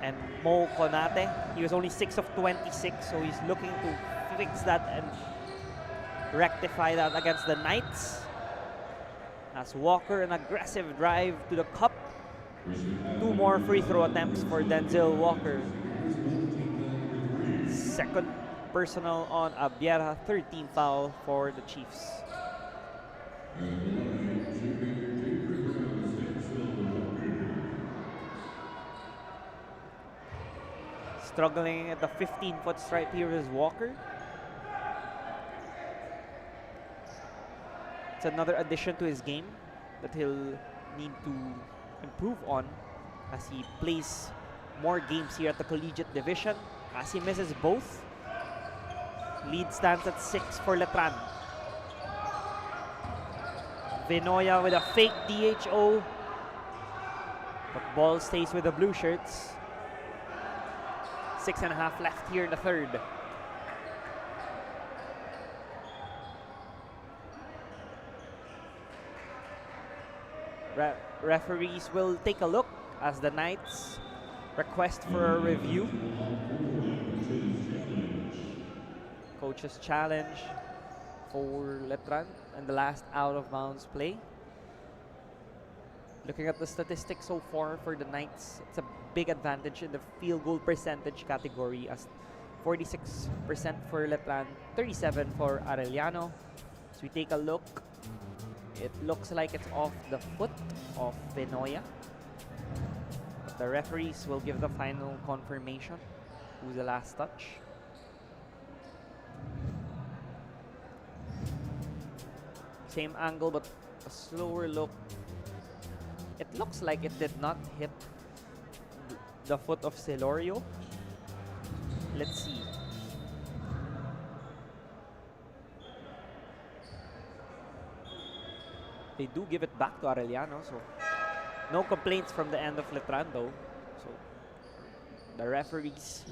and Mo Konate. He was only 6 of 26, so he's looking to fix that and rectify that against the Knights. As Walker, an aggressive drive to the cup. 2 more free throw attempts for Denzel Walker. Second personal on Abiera, 13 foul for the Chiefs. Struggling at the 15-foot stripe here is Walker. It's another addition to his game that he'll need to improve on as he plays more games here at the collegiate division. As he misses both, lead stands at 6 for Letran. Vinoya with a fake DHO, but ball stays with the blue shirts. 6.5 left here in the third. Referees will take a look as the Knights request for a review. Coach's challenge for Letran and the last out of bounds play. Looking at the statistics so far for the Knights, it's a big advantage in the field goal percentage category as 46% for Letran, 37% for Arellano. So we take a look. It looks like it's off the foot of Vinoya. But the referees will give the final confirmation who's the last touch. Same angle but a slower look. It looks like it did not hit the foot of Celorio. Let's see. They do give it back to Arellano, so no complaints from the end of Letran though. So the referees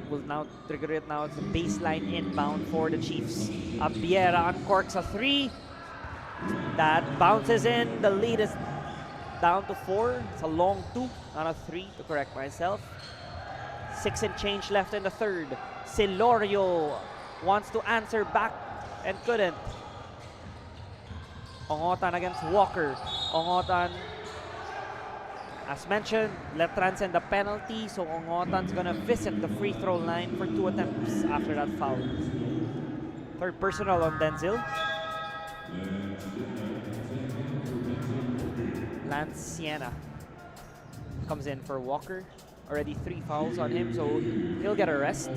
will now trigger it now. It's a baseline inbound for the Chiefs. Abiera uncorks a 3. That bounces in. The lead is down to 4. It's a long 2, not a 3 to correct myself. 6 and change left in the third. Celorio wants to answer back and couldn't. Ongotan against Walker. Ongotan, as mentioned, Letran send a penalty, so Ongotan's gonna visit the free throw line for 2 attempts after that foul. Third personal on Denzil. Lance Siena comes in for Walker. Already 3 fouls on him, so he'll get a rest.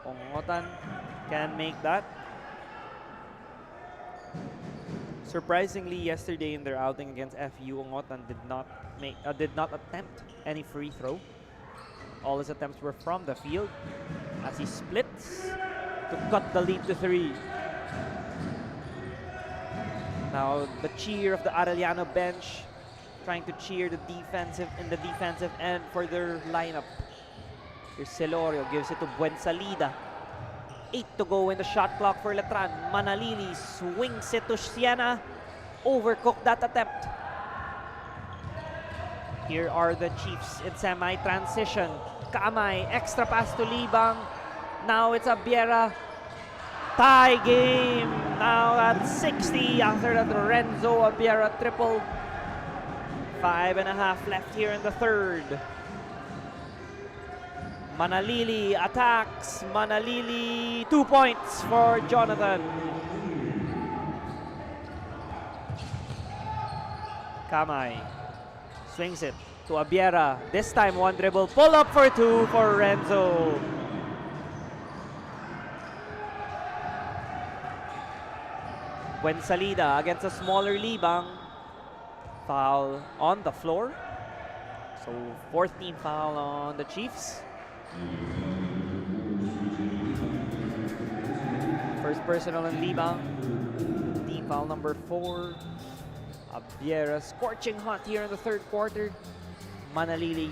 Ongotan can make that. Surprisingly, yesterday in their outing against FU, Ongotan did not attempt any free throw. All his attempts were from the field as he splits to cut the lead to 3. Now the cheer of the Arellano bench, trying to cheer the defensive end for their lineup. Here's Celorio, gives it to Buensalida. 8 to go in the shot clock for Letran. Manalili swings it to Siena. Overcooked that attempt. Here are the Chiefs in semi-transition. Kamay, extra pass to Libang. Now it's Abiera. Tie game. Now at 60 after that Renzo Abiera triple. 5.5 left here in the third. Manalili attacks. Manalili, 2 points for Jonathan. Kamay swings it to Abiera. This time 1 dribble. Pull up for 2 for Renzo. Buensalida against a smaller Libang. Foul on the floor. So 4th team foul on the Chiefs. First personal on Libang. Team foul number 4. Abiera scorching hot here in the third quarter. Manalili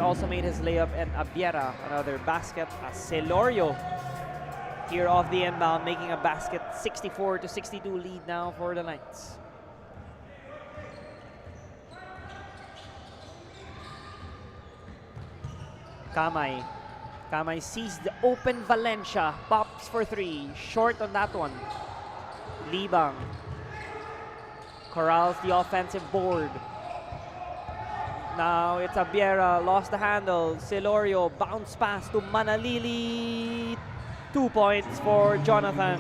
also made his layup, and Abiera another basket as Celorio here off the inbound, making a basket. 64-62 lead now for the Knights. Kamay sees the open Valencia, pops for 3, short on that one. Libang corrals the offensive board. Now it's Abiera, lost the handle. Celorio, bounce pass to Manalili. 2 points for Jonathan.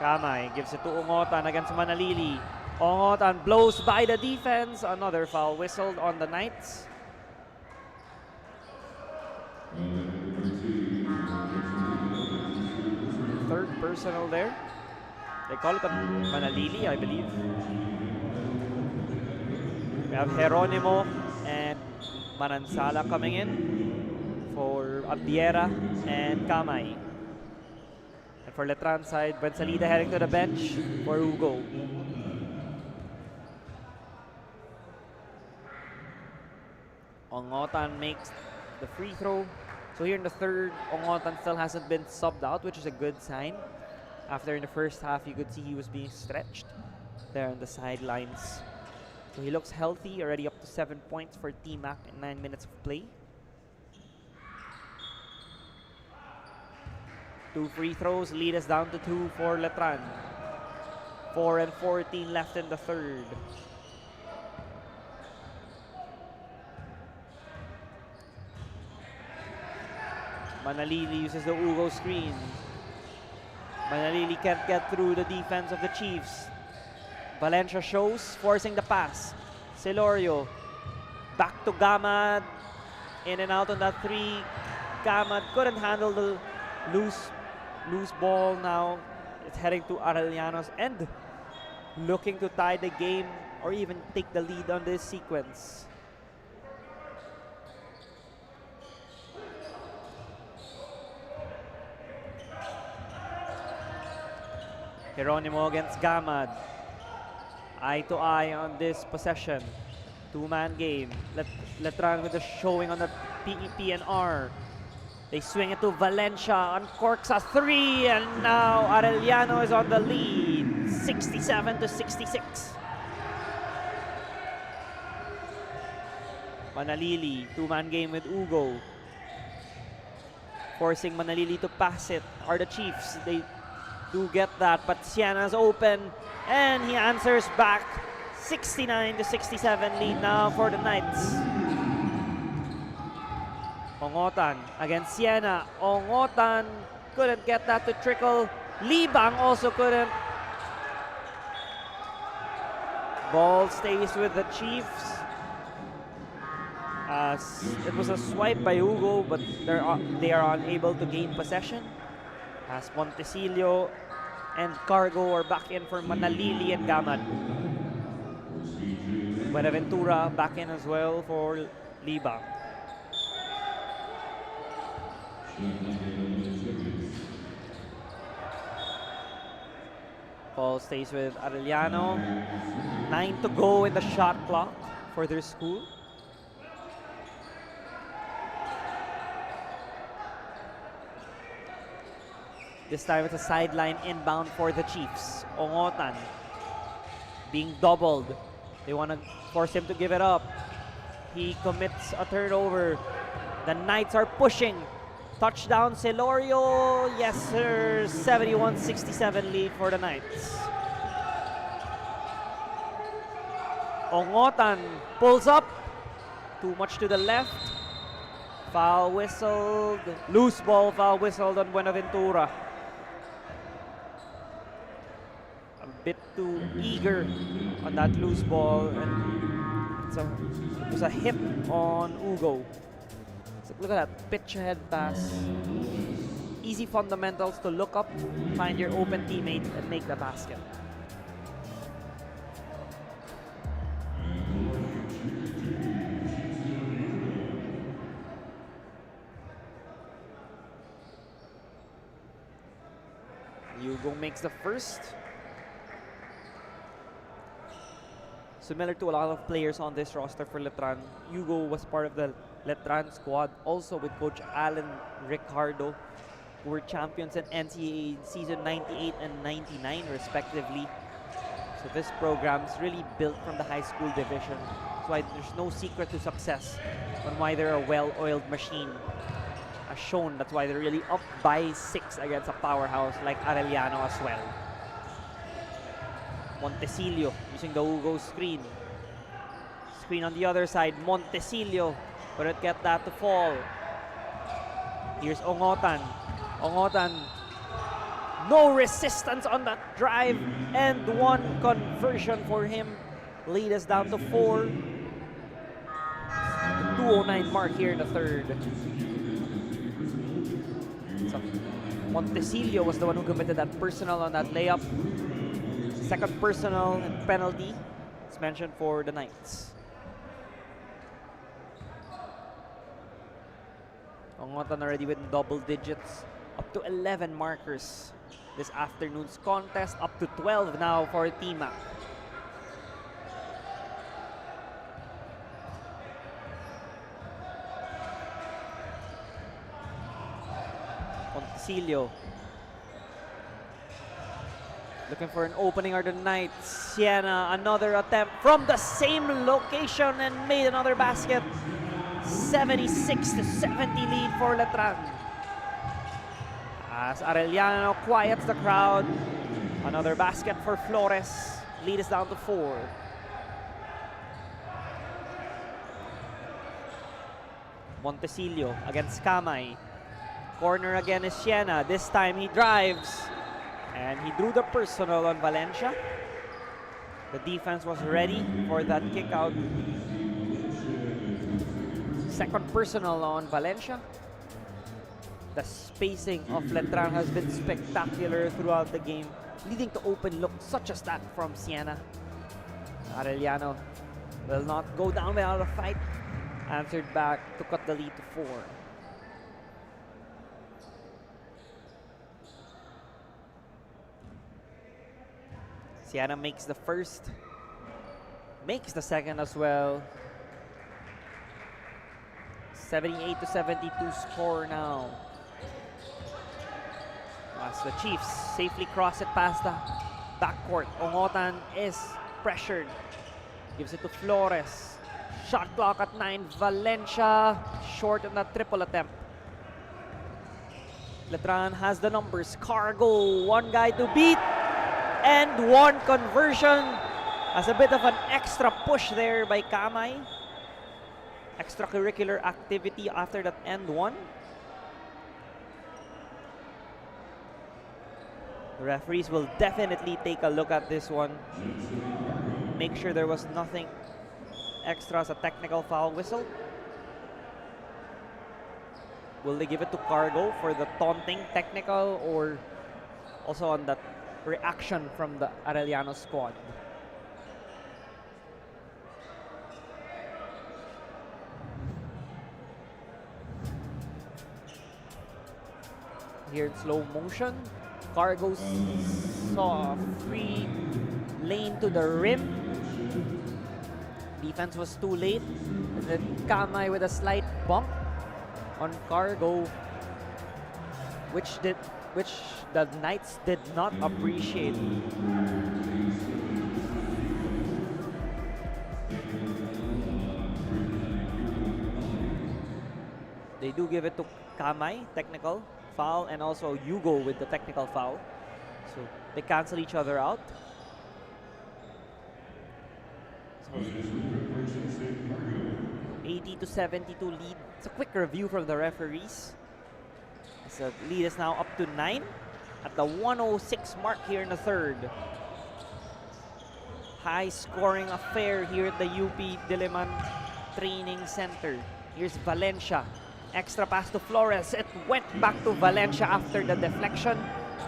Kamay gives it to Ongotan against Manalili. Ongotan blows by the defense. Another foul whistled on the Knights. Third personal there. They call it a Manalili, I believe. We have Geronimo and Manansala coming in for Abdiera and Kamay. And for Letran side, Bensalida heading to the bench for Ugo. Ongotan makes the free throw. So here in the third, Ongotan still hasn't been subbed out, which is a good sign. After in the first half, you could see he was being stretched there on the sidelines. So he looks healthy, already up to 7 points for T-Mac in 9 minutes of play. 2 free throws lead us down to 2 for Letran. 4 and 14 left in the third. Manalili uses the Ugo screen. Manalili can't get through the defense of the Chiefs. Valencia shows, forcing the pass. Celorio, back to Gamad. In and out on that 3. Gamad couldn't handle the loose ball now. It's heading to Arellano's end. Looking to tie the game or even take the lead on this sequence. Geronimo against Gamad. Eye to eye on this possession. 2-man game. Letran with the showing on the PEPNR. They swing it to Valencia. Uncorks a 3. And now Arellano is on the lead. 67 to 66. Manalili. 2-man game with Ugo. Forcing Manalili to pass it are the Chiefs. They do get that, but Sienna's open and he answers back. 69 to 67 lead now for the Knights. Ongotan against Sienna. Ongotan couldn't get that to trickle. Libang also couldn't. Ball stays with the Chiefs. It was a swipe by Ugo, but they are unable to gain possession. As Montecillo and Cargo are back in for Manalili and Gamad. Buenaventura back in as well for Liba. Ball stays with Arellano. 9 to go in the shot clock for their school. This time it's a sideline inbound for the Chiefs. Ongotan being doubled. They want to force him to give it up. He commits a turnover. The Knights are pushing. Touchdown Celorio. Yes, sir. 71-67 lead for the Knights. Ongotan pulls up. Too much to the left. Foul whistled. Loose ball foul whistled on Buenaventura. Bit too eager on that loose ball, and it was a hit on Ugo. So look at that pitch ahead pass. Easy fundamentals to look up, find your open teammate, and make the basket. Ugo makes the first. Similar to a lot of players on this roster for Letran, Ugo was part of the Letran squad, also with Coach Alan Ricardo, who were champions in NCAA season 98 and 99 respectively. So this program is really built from the high school division. That's why there's no secret to success on why they're a well-oiled machine. As shown, that's why they're really up by 6 against a powerhouse like Arellano as well. Montecillo using the Ugo screen. Screen on the other side. Montecillo couldn't get that to fall. Here's Ongotan. Ongotan No resistance on that drive, and one conversion for him. Lead us down to 4. The 2:09 mark here in the third. So Montecillo was the one who committed that personal on that layup. Second personal and penalty. It's mentioned for the Knights. Ongotan already with double digits. Up to 11 markers this afternoon's contest. Up to 12 now for Tima. Montecillo looking for an opening are the Knights. Siena, another attempt from the same location and made another basket. 76-70 lead for Letran. As Arellano quiets the crowd. Another basket for Flores. Lead is down to 4. Montecillo against Kamay. Corner again is Siena. This time he drives. And he drew the personal on Valencia. The defense was ready for that kick out. Second personal on Valencia. The spacing of Letran has been spectacular throughout the game, leading to open looks such as that from Siena. Arellano will not go down without a fight. Answered back to cut the lead to 4. Siena makes the first, makes the second as well. 78-72 score now. As the Chiefs safely cross it past the backcourt. Ongotan is pressured. Gives it to Flores. Shot clock at 9. Valencia short in that triple attempt. Letran has the numbers. Cargo, one guy to beat. And one conversion. As a bit of an extra push there by Kamay. Extracurricular activity after that end one. The referees will definitely take a look at this one. Make sure there was nothing extra as a technical foul whistle. Will they give it to Cargo for the taunting technical or also on that reaction from the Arellano squad? Here in slow motion, Cargo saw a free lane to the rim. Defense was too late. And then Kamay with a slight bump on Cargo, which the Knights did not appreciate. They do give it to Kamay, technical foul, and also Hugo with the technical foul. So they cancel each other out. So 80-72 lead. It's a quick review from the referees. So the lead is now up to 9 at the 106 mark here in the third. High scoring affair here at the UP Diliman Training Center. Here's Valencia. Extra pass to Flores. It went back to Valencia after the deflection.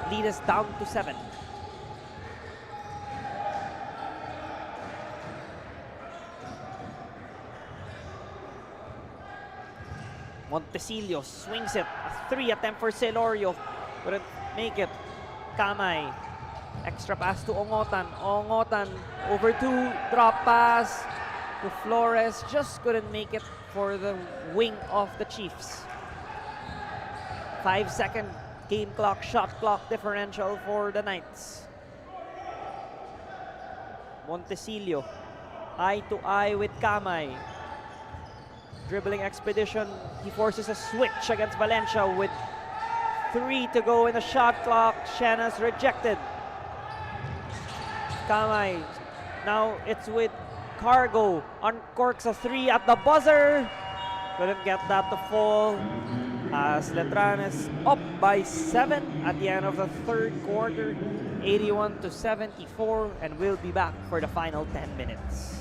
Lead is down to 7. Montecillo swings it. A 3 attempt for Celorio. Couldn't make it. Kamay. Extra pass to Ongotan. Ongotan over 2. Drop pass to Flores. Just couldn't make it for the wing of the Chiefs. 5-second game clock, shot clock differential for the Knights. Montecillo. Eye to eye with Kamay. Dribbling expedition. He forces a switch against Valencia with 3 to go in the shot clock. Shanna's rejected. Kamay. Now it's with Cargo. Uncorks a 3 at the buzzer. Couldn't get that to fall. as Letran is up by 7 at the end of the third quarter, 81-74, and we'll be back for the final 10 minutes.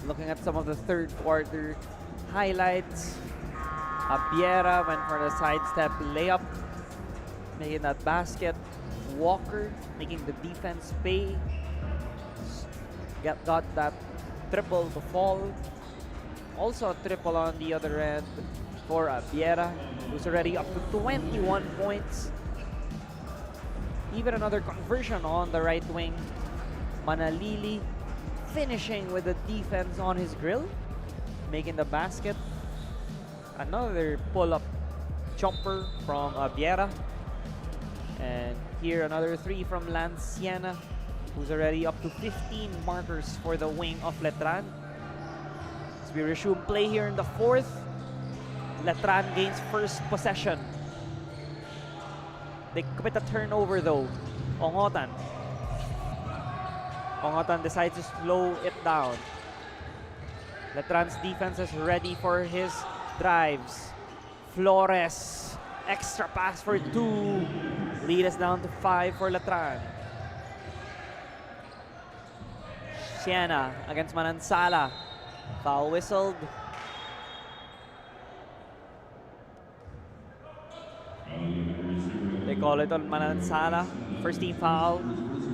Looking at some of the third quarter highlights, Abiera went for the sidestep layup, making that basket. Walker making the defense pay. Got that triple to fall. Also a triple on the other end for Abiera, who's already up to 21 points. Even another conversion on the right wing. Manalili finishing with the defense on his grill, making the basket. Another pull-up jumper from Abiera. And here another three from Lanciana, who's already up to 15 markers for the wing of Letran. As we resume play here in the fourth, Letran gains first possession. They commit a turnover though. Ongotan decides to slow it down. Letran's defense is ready for his drives. Flores, extra pass for 2. Lead us down to 5 for Letran. Siena against Manansala. Foul whistled. They call it on Manansala. First team foul.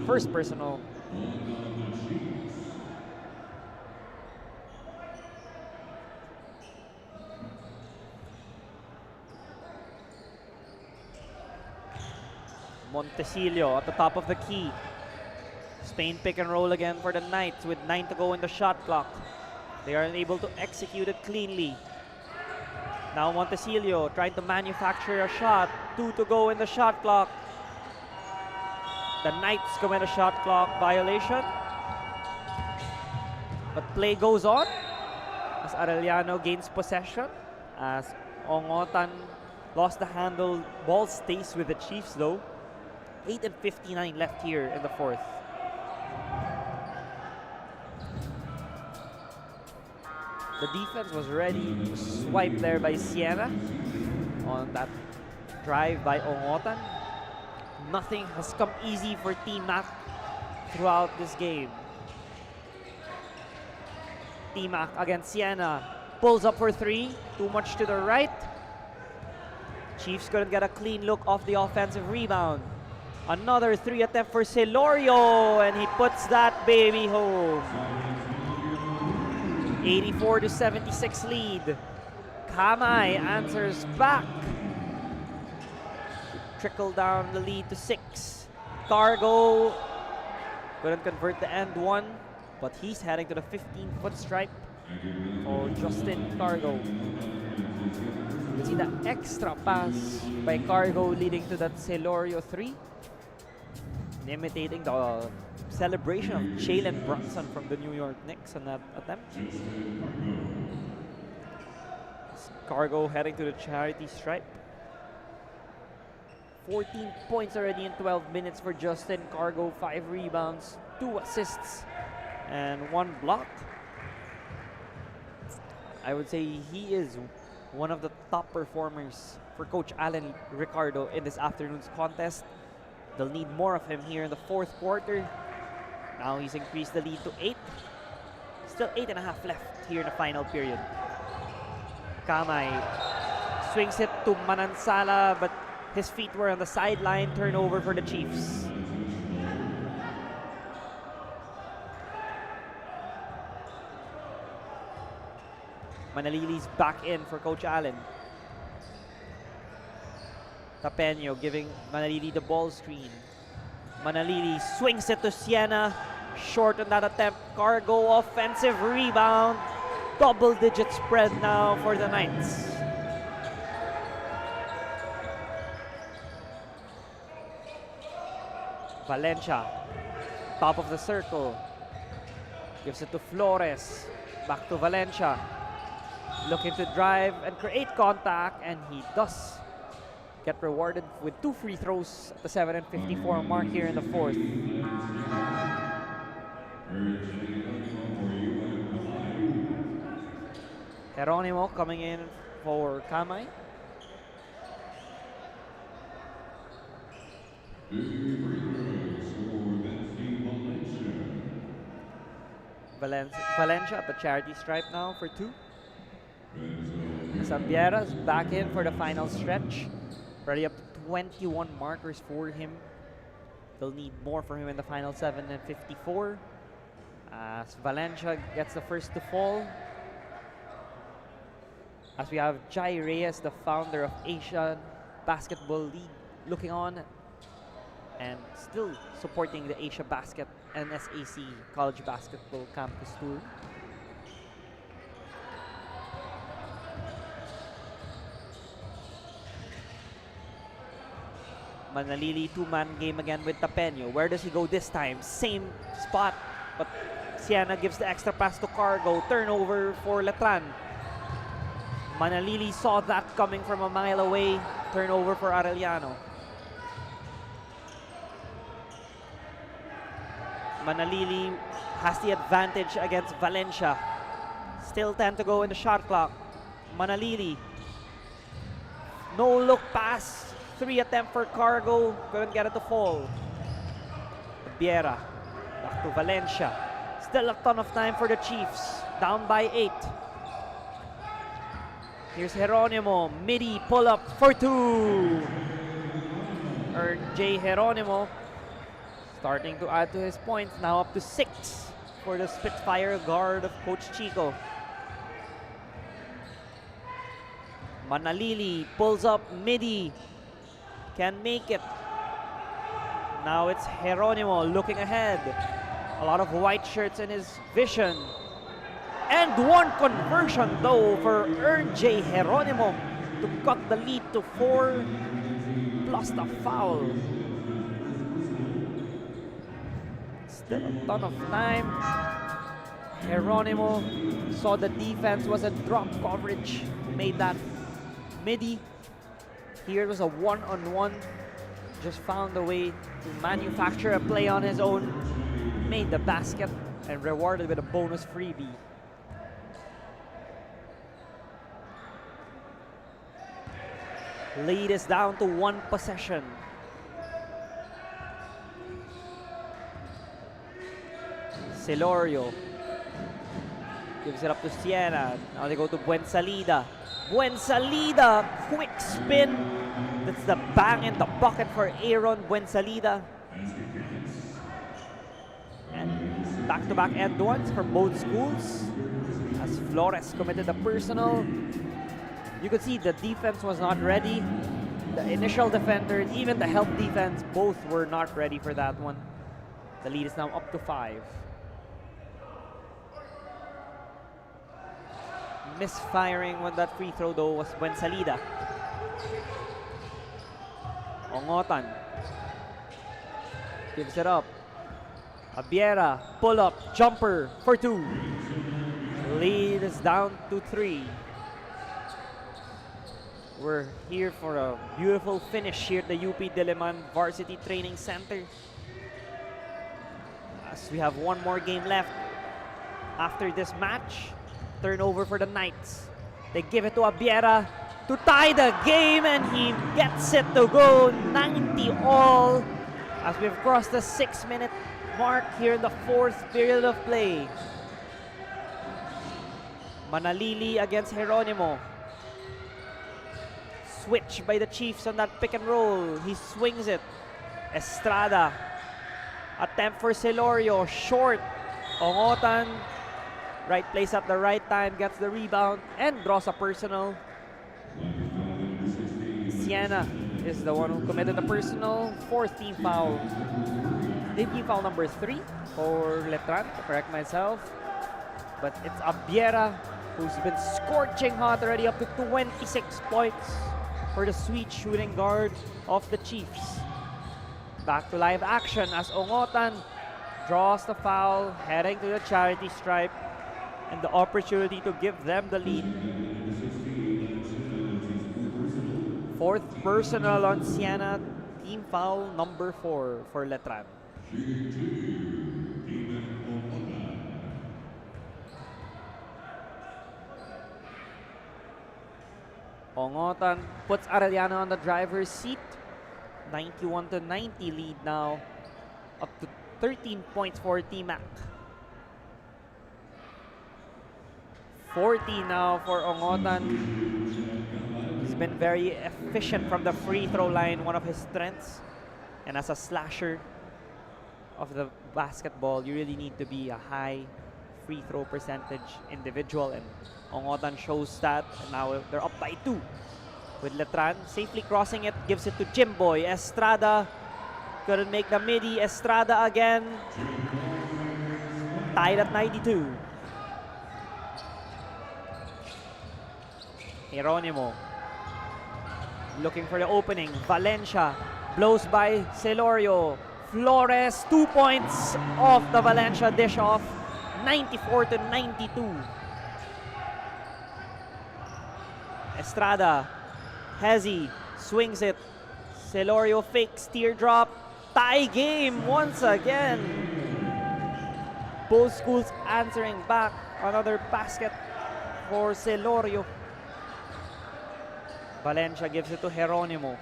First personal. Montecillo at the top of the key. Spain pick and roll again for the Knights with 9 to go in the shot clock. They are unable to execute it cleanly. Now Montecillo trying to manufacture a shot. 2 to go in the shot clock. The Knights commit a shot clock violation. But play goes on as Arellano gains possession. As Ongotan lost the handle. Ball stays with the Chiefs though. 8:59 left here in the fourth. The defense was ready to swipe there by Siena on that drive by Ongotan. Nothing has come easy for Team Mac throughout this game. Team Mac against Siena. Pulls up for 3. Too much to the right. Chiefs couldn't get a clean look off the offensive rebound. Another 3 attempt for Celorio, and he puts that baby home. 84-76 lead. Kamay answers back. Trickle down the lead to 6. Cargo couldn't convert the end one, but he's heading to the 15-foot stripe for Justin Cargo. You can see the extra pass by Cargo leading to that Celorio 3. Imitating the celebration of Jalen Brunson from the New York Knicks on that attempt. Cargo heading to the charity stripe. 14 points already in 12 minutes for Justin Cargo. 5 rebounds, 2 assists, and 1 block. I would say he is one of the top performers for Coach Alan Ricardo in this afternoon's contest. They'll need more of him here in the fourth quarter. Now he's increased the lead to 8. Still 8.5 left here in the final period. Kamay swings it to Manansala, but his feet were on the sideline. Turnover for the Chiefs. Manalili's back in for Coach Allen. Tapeno giving Manalili the ball screen. Manalili swings it to Siena. Short on that attempt. Cargo offensive rebound. Double-digit spread now for the Knights. Valencia, top of the circle. Gives it to Flores. Back to Valencia. Looking to drive and create contact, and he does get rewarded with 2 free throws at the 7:54 mark here in the fourth. Geronimo coming in for Kamay. Valencia at the charity stripe now for 2. Sampiera's back in for the final stretch. Already up to 21 markers for him. They'll need more from him in the final 7:54. As Valencia gets the first to fall. As we have Jai Reyes, the founder of Asian Basketball League, looking on and still supporting the Asiabasket NSAC College Basketball Campus Tour. Manalili 2-man game again with Tapeno. Where does he go this time? Same spot, but Siena gives the extra pass to Cargo. Turnover for Letran. Manalili saw that coming from a mile away. Turnover for Arellano. Manalili has the advantage against Valencia. Still 10 to go in the shot clock. Manalili. No look pass. 3 attempt for Cargo. Couldn't get it to fall. Biera. Back to Valencia. Still a ton of time for the Chiefs. Down by 8. Here's Geronimo. Midi pull up for 2. J. Geronimo starting to add to his points. Now up to 6 for the Spitfire guard of Coach Chico. Manalili pulls up midi. Can make it. Now it's Geronimo looking ahead. A lot of white shirts in his vision. And one conversion though for J. Geronimo to cut the lead to 4 plus the foul. Still a ton of time. Geronimo saw the defense was a drop coverage. Made that midi. Here it was a one-on-one. Just found a way to manufacture a play on his own. Made the basket and rewarded with a bonus freebie. Lead is down to 1 possession. Celorio gives it up to Siena. Now they go to Buensalida. Buensalida, quick spin. That's the bang in the bucket for Aaron Buensalida. And back-to-back end ones from both schools. As Flores committed a personal. You could see the defense was not ready. The initial defender and even the help defense, both were not ready for that one. The lead is now up to 5. Misfiring with that free throw though was Buensalida. Ongotan gives it up. Abiera, pull up, jumper for 2. Lead is down to 3. We're here for a beautiful finish here at the UP Diliman Varsity Training Center. As we have one more game left after this match. Turnover for the Knights. They give it to Abiera to tie the game, and he gets it to go 90 all as we've crossed the 6-minute mark here in the 4th period of play. Manalili against Geronimo. switch by the Chiefs on that pick and roll. He swings it. Estrada. Attempt for Celorio. Short. Ongotan. Right place at the right time. Gets the rebound and draws a personal. Siena is the one who committed the personal. Fourth team foul. Team foul number 3 for Letran, to correct myself. But it's Abiera who's been scorching hot already, up to 26 points for the sweet shooting guard of the Chiefs. Back to live action as Ongotan draws the foul, heading to the charity stripe, and the opportunity to give them the lead. Fourth personal on Siena, team foul number 4 for Letran. Ongotan puts Arellano on the driver's seat. 91-90 lead now. Up to 13 points for T-Mac. 40 now for Ongotan. He's been very efficient from the free throw line, one of his strengths. And as a slasher of the basketball, you really need to be a high free throw percentage individual, and Ongotan shows that. And now they're up by 2 with Letran safely crossing it, gives it to Jimboy. Estrada couldn't make the midi. Estrada again, tied at 92. Geronimo looking for the opening. Valencia blows by Celorio. Flores, 2 points off the Valencia dish off. 94-92. Estrada, Hezi swings it. Celorio fakes, teardrop. Tie game once again. Both schools answering back. Another basket for Celorio. Valencia gives it to Geronimo.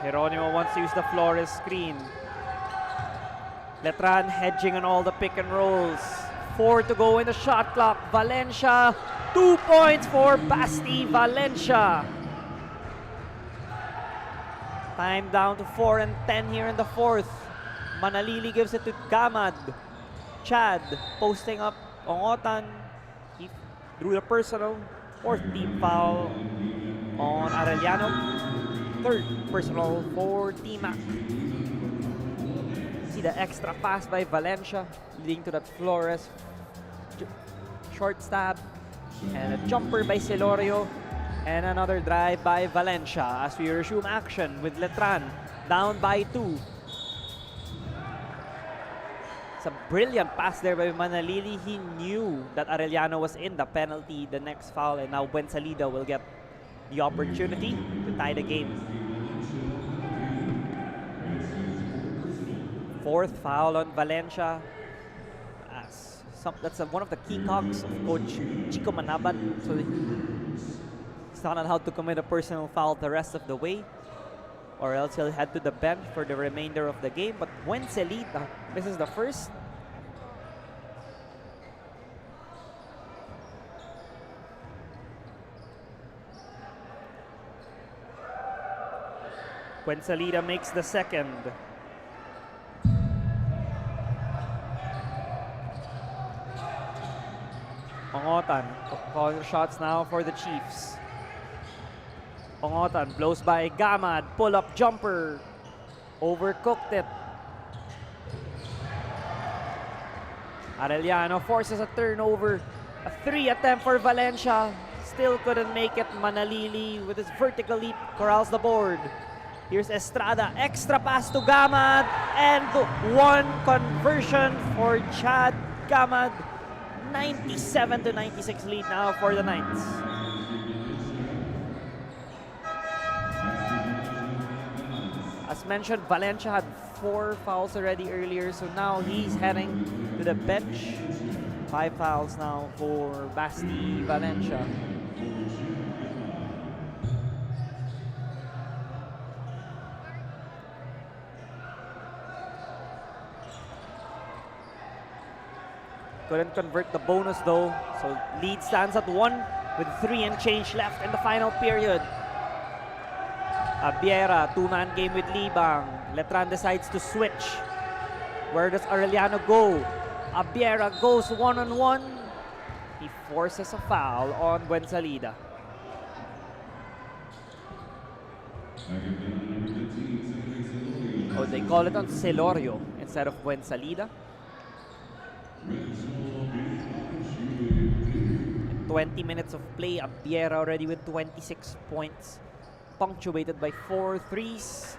Geronimo wants to use the Flores screen. Letran hedging on all the pick and rolls. 4 to go in the shot clock. Valencia, 2 points for Basti Valencia. Time down to 4 and 10 here in the fourth. Manalili gives it to Gamad. Chad posting up. Ongotan, he drew the personal. Fourth team foul on Arellano. Third personal for T-Mac. See the extra pass by Valencia, leading to that Flores short stab. And a jumper by Celorio. And another drive by Valencia as we resume action with Letran down by 2. It's a brilliant pass there by Manalili. He knew that Arellano was in the penalty, the next foul, and now Buensalida will get the opportunity to tie the game. Fourth foul on Valencia. That's one of the key cogs of Coach Chico Manabat. So he's not allowed to commit a personal foul the rest of the way, or else he'll head to the bench for the remainder of the game. But Buensalida misses the first. Buensalida makes the second. Ongotan calling the shots now for the Chiefs. Ongotan blows by Gamad. Pull-up jumper. Overcooked it. Arellano forces a turnover. A 3 attempt for Valencia. Still couldn't make it. Manalili with his vertical leap corrals the board. Here's Estrada. Extra pass to Gamad. And one conversion for Chad Gamad. 97-96 lead now for the Knights. As mentioned, Valencia had 4 fouls already earlier, so now he's heading to the bench. 5 fouls now for Basti Valencia. Couldn't convert the bonus though, so lead stands at 1 with 3 and change left in the final period. Abiera, 2-man game with Libang. Letran decides to switch. Where does Arellano go? Abiera goes one-on-one. He forces a foul on Buensalida. Oh, they call it on Celorio instead of Buensalida. 20 minutes of play, Abiera already with 26 points, punctuated by 4 threes.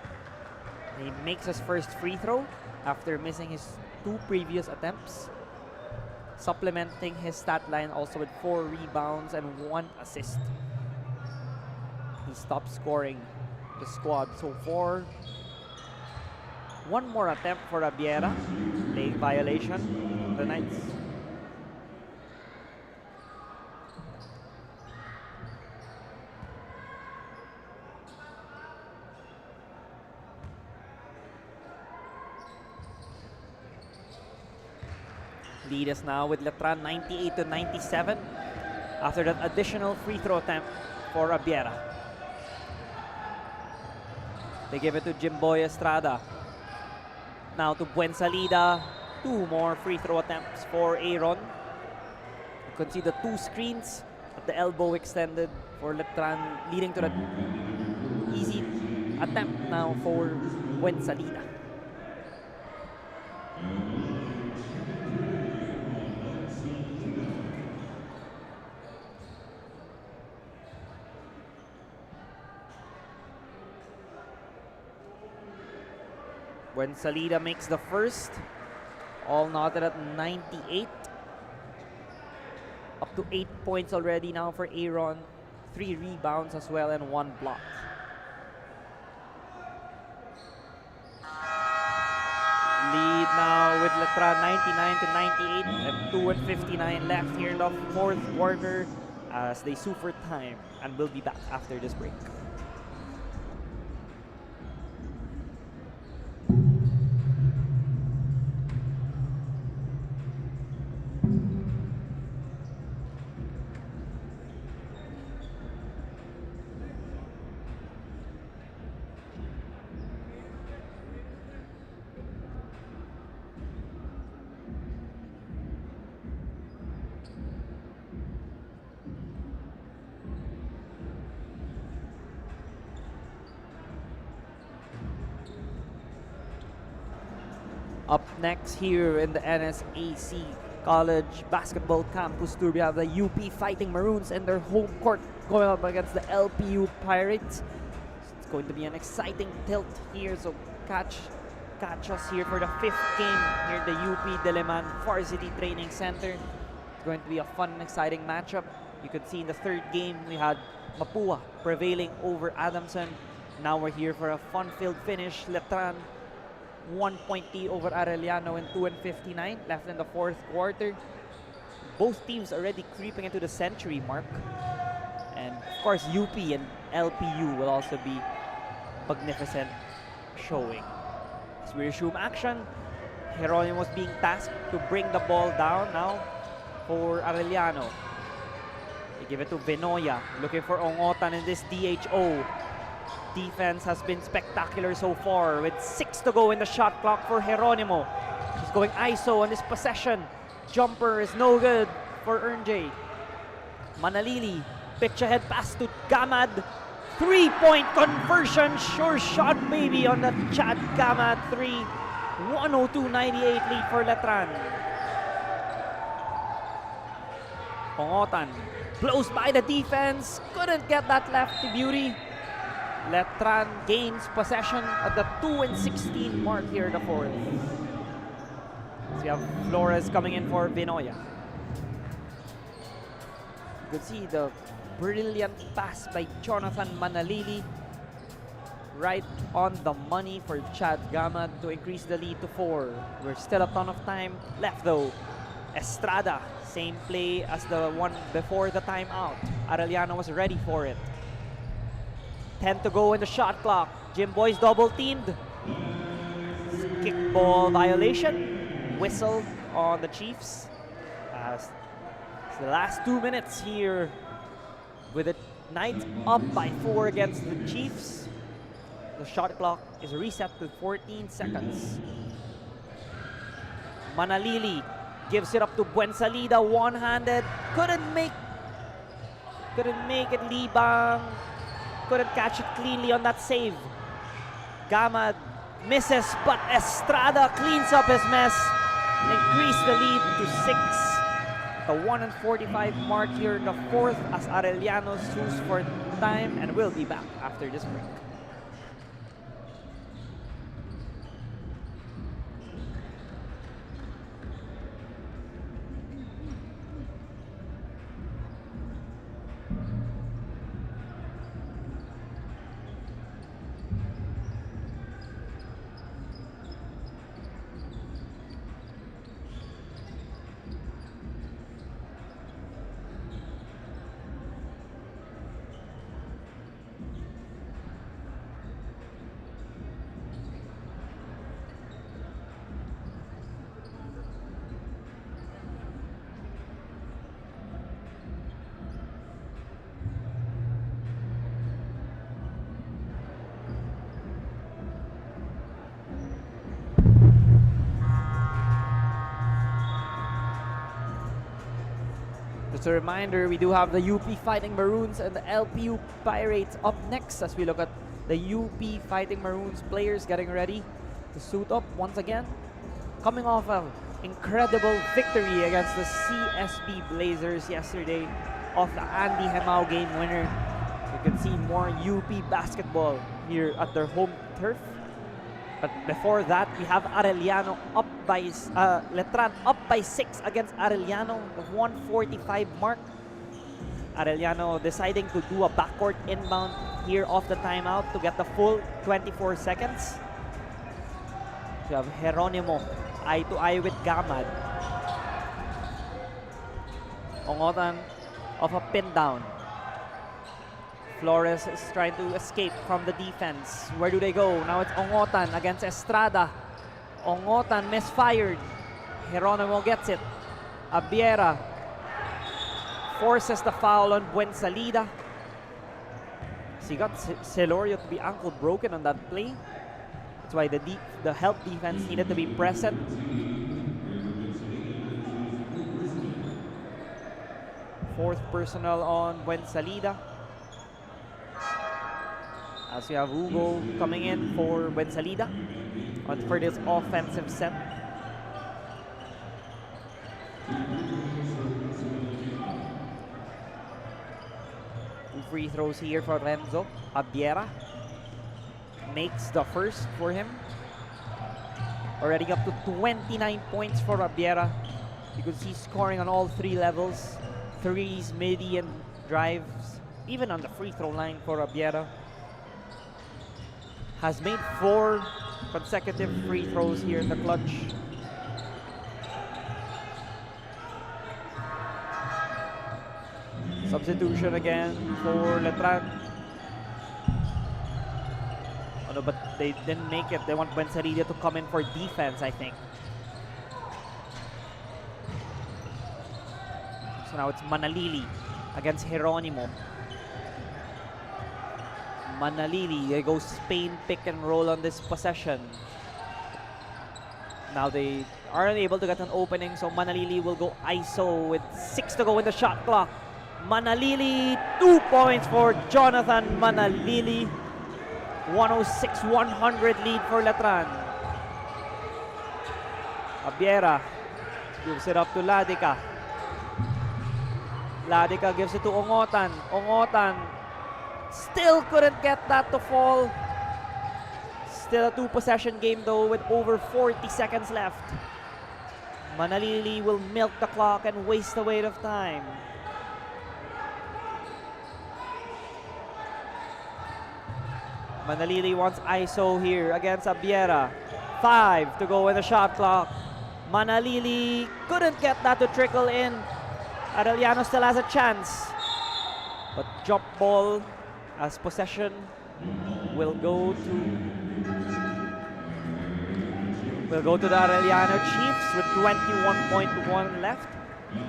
He makes his first free throw after missing his 2 previous attempts, supplementing his stat line also with 4 rebounds and 1 assist. He stopped scoring the squad so far. 1 more attempt for Abiera, playing violation. The Knights. Lead is now with Letran 98-97 after that additional free throw attempt for Abiera. They give it to Jimboy Estrada. Now to Buensalida. 2 more free throw attempts for Aaron. You can see the 2 screens at the elbow extended for Letran, leading to that easy attempt now for Buensalida. Buensalida makes the first. All knotted at 98. Up to 8 points already now for Aaron. 3 rebounds as well and 1 block. Lead now with Letran 99-98 and 2:59 left here in the 4th quarter as they sue for time, and we'll be back after this break. Up next here in the NSAC College Basketball Campus Tour, we have the UP Fighting Maroons in their home court going up against the LPU Pirates. It's going to be an exciting tilt here, so catch us here for the 5th game here at the UP Diliman Varsity Training Center. It's going to be a fun and exciting matchup. You could see in the 3rd game we had Mapua prevailing over Adamson. Now we're here for a fun-filled finish. Letran 1-point lead over Arellano in 2:59 left in the 4th quarter. Both teams already creeping into the century mark. And of course UP and LPU will also be magnificent showing. As we resume action, Geronimo's being tasked to bring the ball down now for Arellano. They give it to Venoya, looking for Ongotan in this DHO. Defense has been spectacular so far with 6 to go in the shot clock for Geronimo. He's going ISO on this possession. Jumper is no good for Ernjay. Manalili, pitch ahead pass to Gamad. 3-point conversion, sure shot maybe on the Chad Gamad 3. 102-98 lead for Letran. Ongotan blows by the defense, couldn't get that lefty beauty. Letran gains possession at the 2:16 mark here in the 4th. So we have Flores coming in for Venoya. You could see the brilliant pass by Jonathan Manalili. Right on the money for Chad Gamad to increase the lead to 4. We're still a ton of time left though. Estrada, same play as the one before the timeout. Arellano was ready for it. 10 to go in the shot clock. Jimboy's double teamed. Kickball violation. Whistle on the Chiefs. As it's the last 2 minutes here With the Knights up by 4 against the Chiefs, the shot clock is reset to 14 seconds. Manalili gives it up to Buensalida, one-handed. Couldn't make it. Libang couldn't catch it cleanly on that save. Gamad misses, but Estrada cleans up his mess. Increase the lead to 6. The 1:45 mark here in the fourth as Arellano sues for time and will be back after this break. Just a reminder, we do have the UP Fighting Maroons and the LPU Pirates up next as we look at the UP Fighting Maroons players getting ready to suit up once again. Coming off an incredible victory against the CSB Blazers yesterday of the Andy Hemao game winner. You can see more UP basketball here at their home turf. But before that, we have Arellano up by Letran up by 6 against Arellano, the 1:45 mark. Arellano deciding to do a backcourt inbound here off the timeout to get the full 24 seconds. We have Geronimo eye to eye with Gamad. Ongotan of a pin down. Flores is trying to escape from the defense. Where do they go? Now it's Ongotan against Estrada. Ongotan misfired. Geronimo gets it. Abiera forces the foul on Buensalida. So he got Celorio to be ankle broken on that play. That's why the help defense needed to be present. Fourth personnel on Buensalida. As we have Hugo coming in for Buensalida for this offensive set. Two free throws here for Renzo. Abiera makes the first for him. Already up to 29 points for Abiera. You could see scoring on all 3 levels. Threes, midi, and drives. Even on the free throw line for Abiera. Has made 4 consecutive free throws here in the clutch. Substitution again for Letran. Oh no, but they didn't make it. They want Buensalida to come in for defense, I think. So now it's Manalili against Geronimo. Manalili, they go Spain pick and roll on this possession. Now they aren't able to get an opening, so Manalili will go ISO with 6 to go in the shot clock. Manalili, 2 points for Jonathan Manalili. 106-100 lead for Letran. Abiera gives it up to Ladica. Ladica gives it to Ongotan. Ongotan still couldn't get that to fall. Still a 2-possession game though with over 40 seconds left. Manalili will milk the clock and waste a weight of time. Manalili wants ISO here against Abiera. 5 to go in the shot clock. Manalili couldn't get that to trickle in. Arellano still has a chance. But jump ball as possession will go to the Arellano Chiefs with 21.1 left.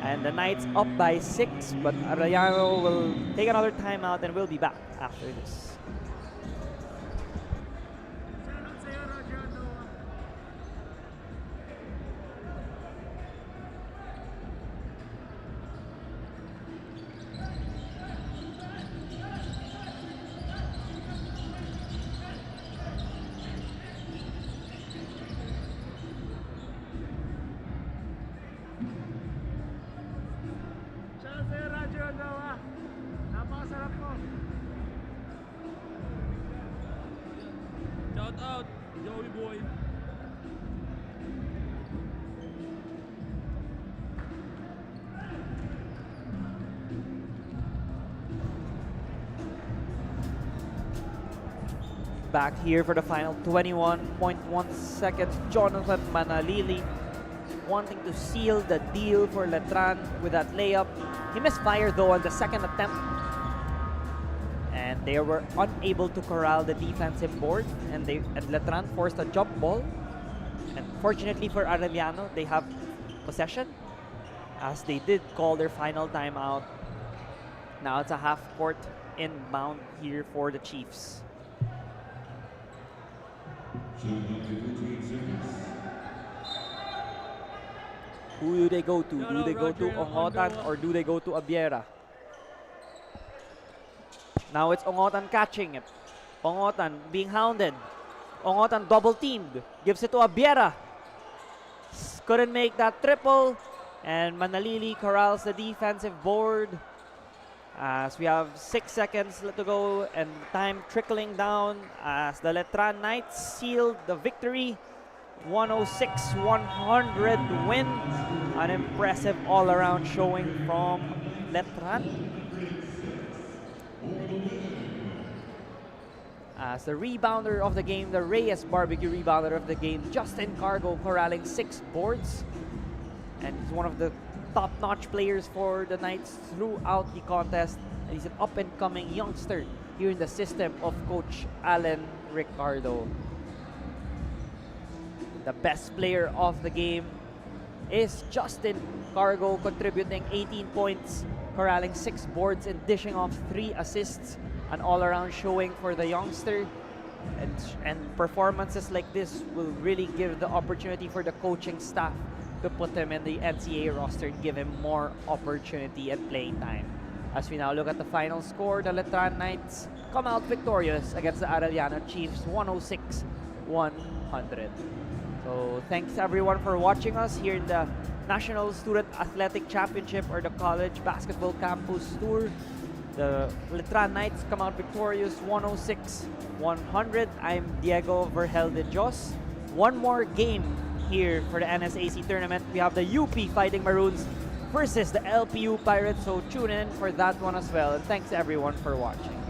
And the Knights up by 6, but Arellano will take another timeout and we'll be back after this. Shout out, Joey boy. Back here for the final 21.1 seconds. Jonathan Manalili wanting to seal the deal for Letran with that layup. He misfired though on the second attempt. And they were unable to corral the defensive board, and Letran forced a jump ball. And fortunately for Arellano, they have possession as they did call their final timeout. Now it's a half-court inbound here for the Chiefs. Who do they go to? Do they go to Ongotan or do they go to Abiera? Now it's Ongotan catching it. Ongotan being hounded. Ongotan double teamed. Gives it to Abiera. Couldn't make that triple. And Manalili corrals the defensive board. As we have 6 seconds to go and time trickling down as the Letran Knights sealed the victory. 106-100 win. An impressive all-around showing from Letran. As the rebounder of the game, the Reyes Barbecue rebounder of the game, Justin Cargo corralling 6 boards. And he's one of the top-notch players for the Knights throughout the contest. And he's an up-and-coming youngster here in the system of Coach Alan Ricardo. The best player of the game is Justin Cargo, contributing 18 points, corralling 6 boards, and dishing off 3 assists. An all-around showing for the youngster. And performances like this will really give the opportunity for the coaching staff to put him in the NCAA roster and give him more opportunity and playing time. As we now look at the final score, the Letran Knights come out victorious against the Arellano Chiefs, 106-100. So thanks everyone for watching us here in the National Student Athletic Championship or the College Basketball Campus Tour. The Letran Knights come out victorious, 106-100. I'm Diego Vergel de Jos. One more game here for the NSAC tournament. We have the UP Fighting Maroons versus the LPU Pirates, so tune in for that one as well. And thanks everyone for watching.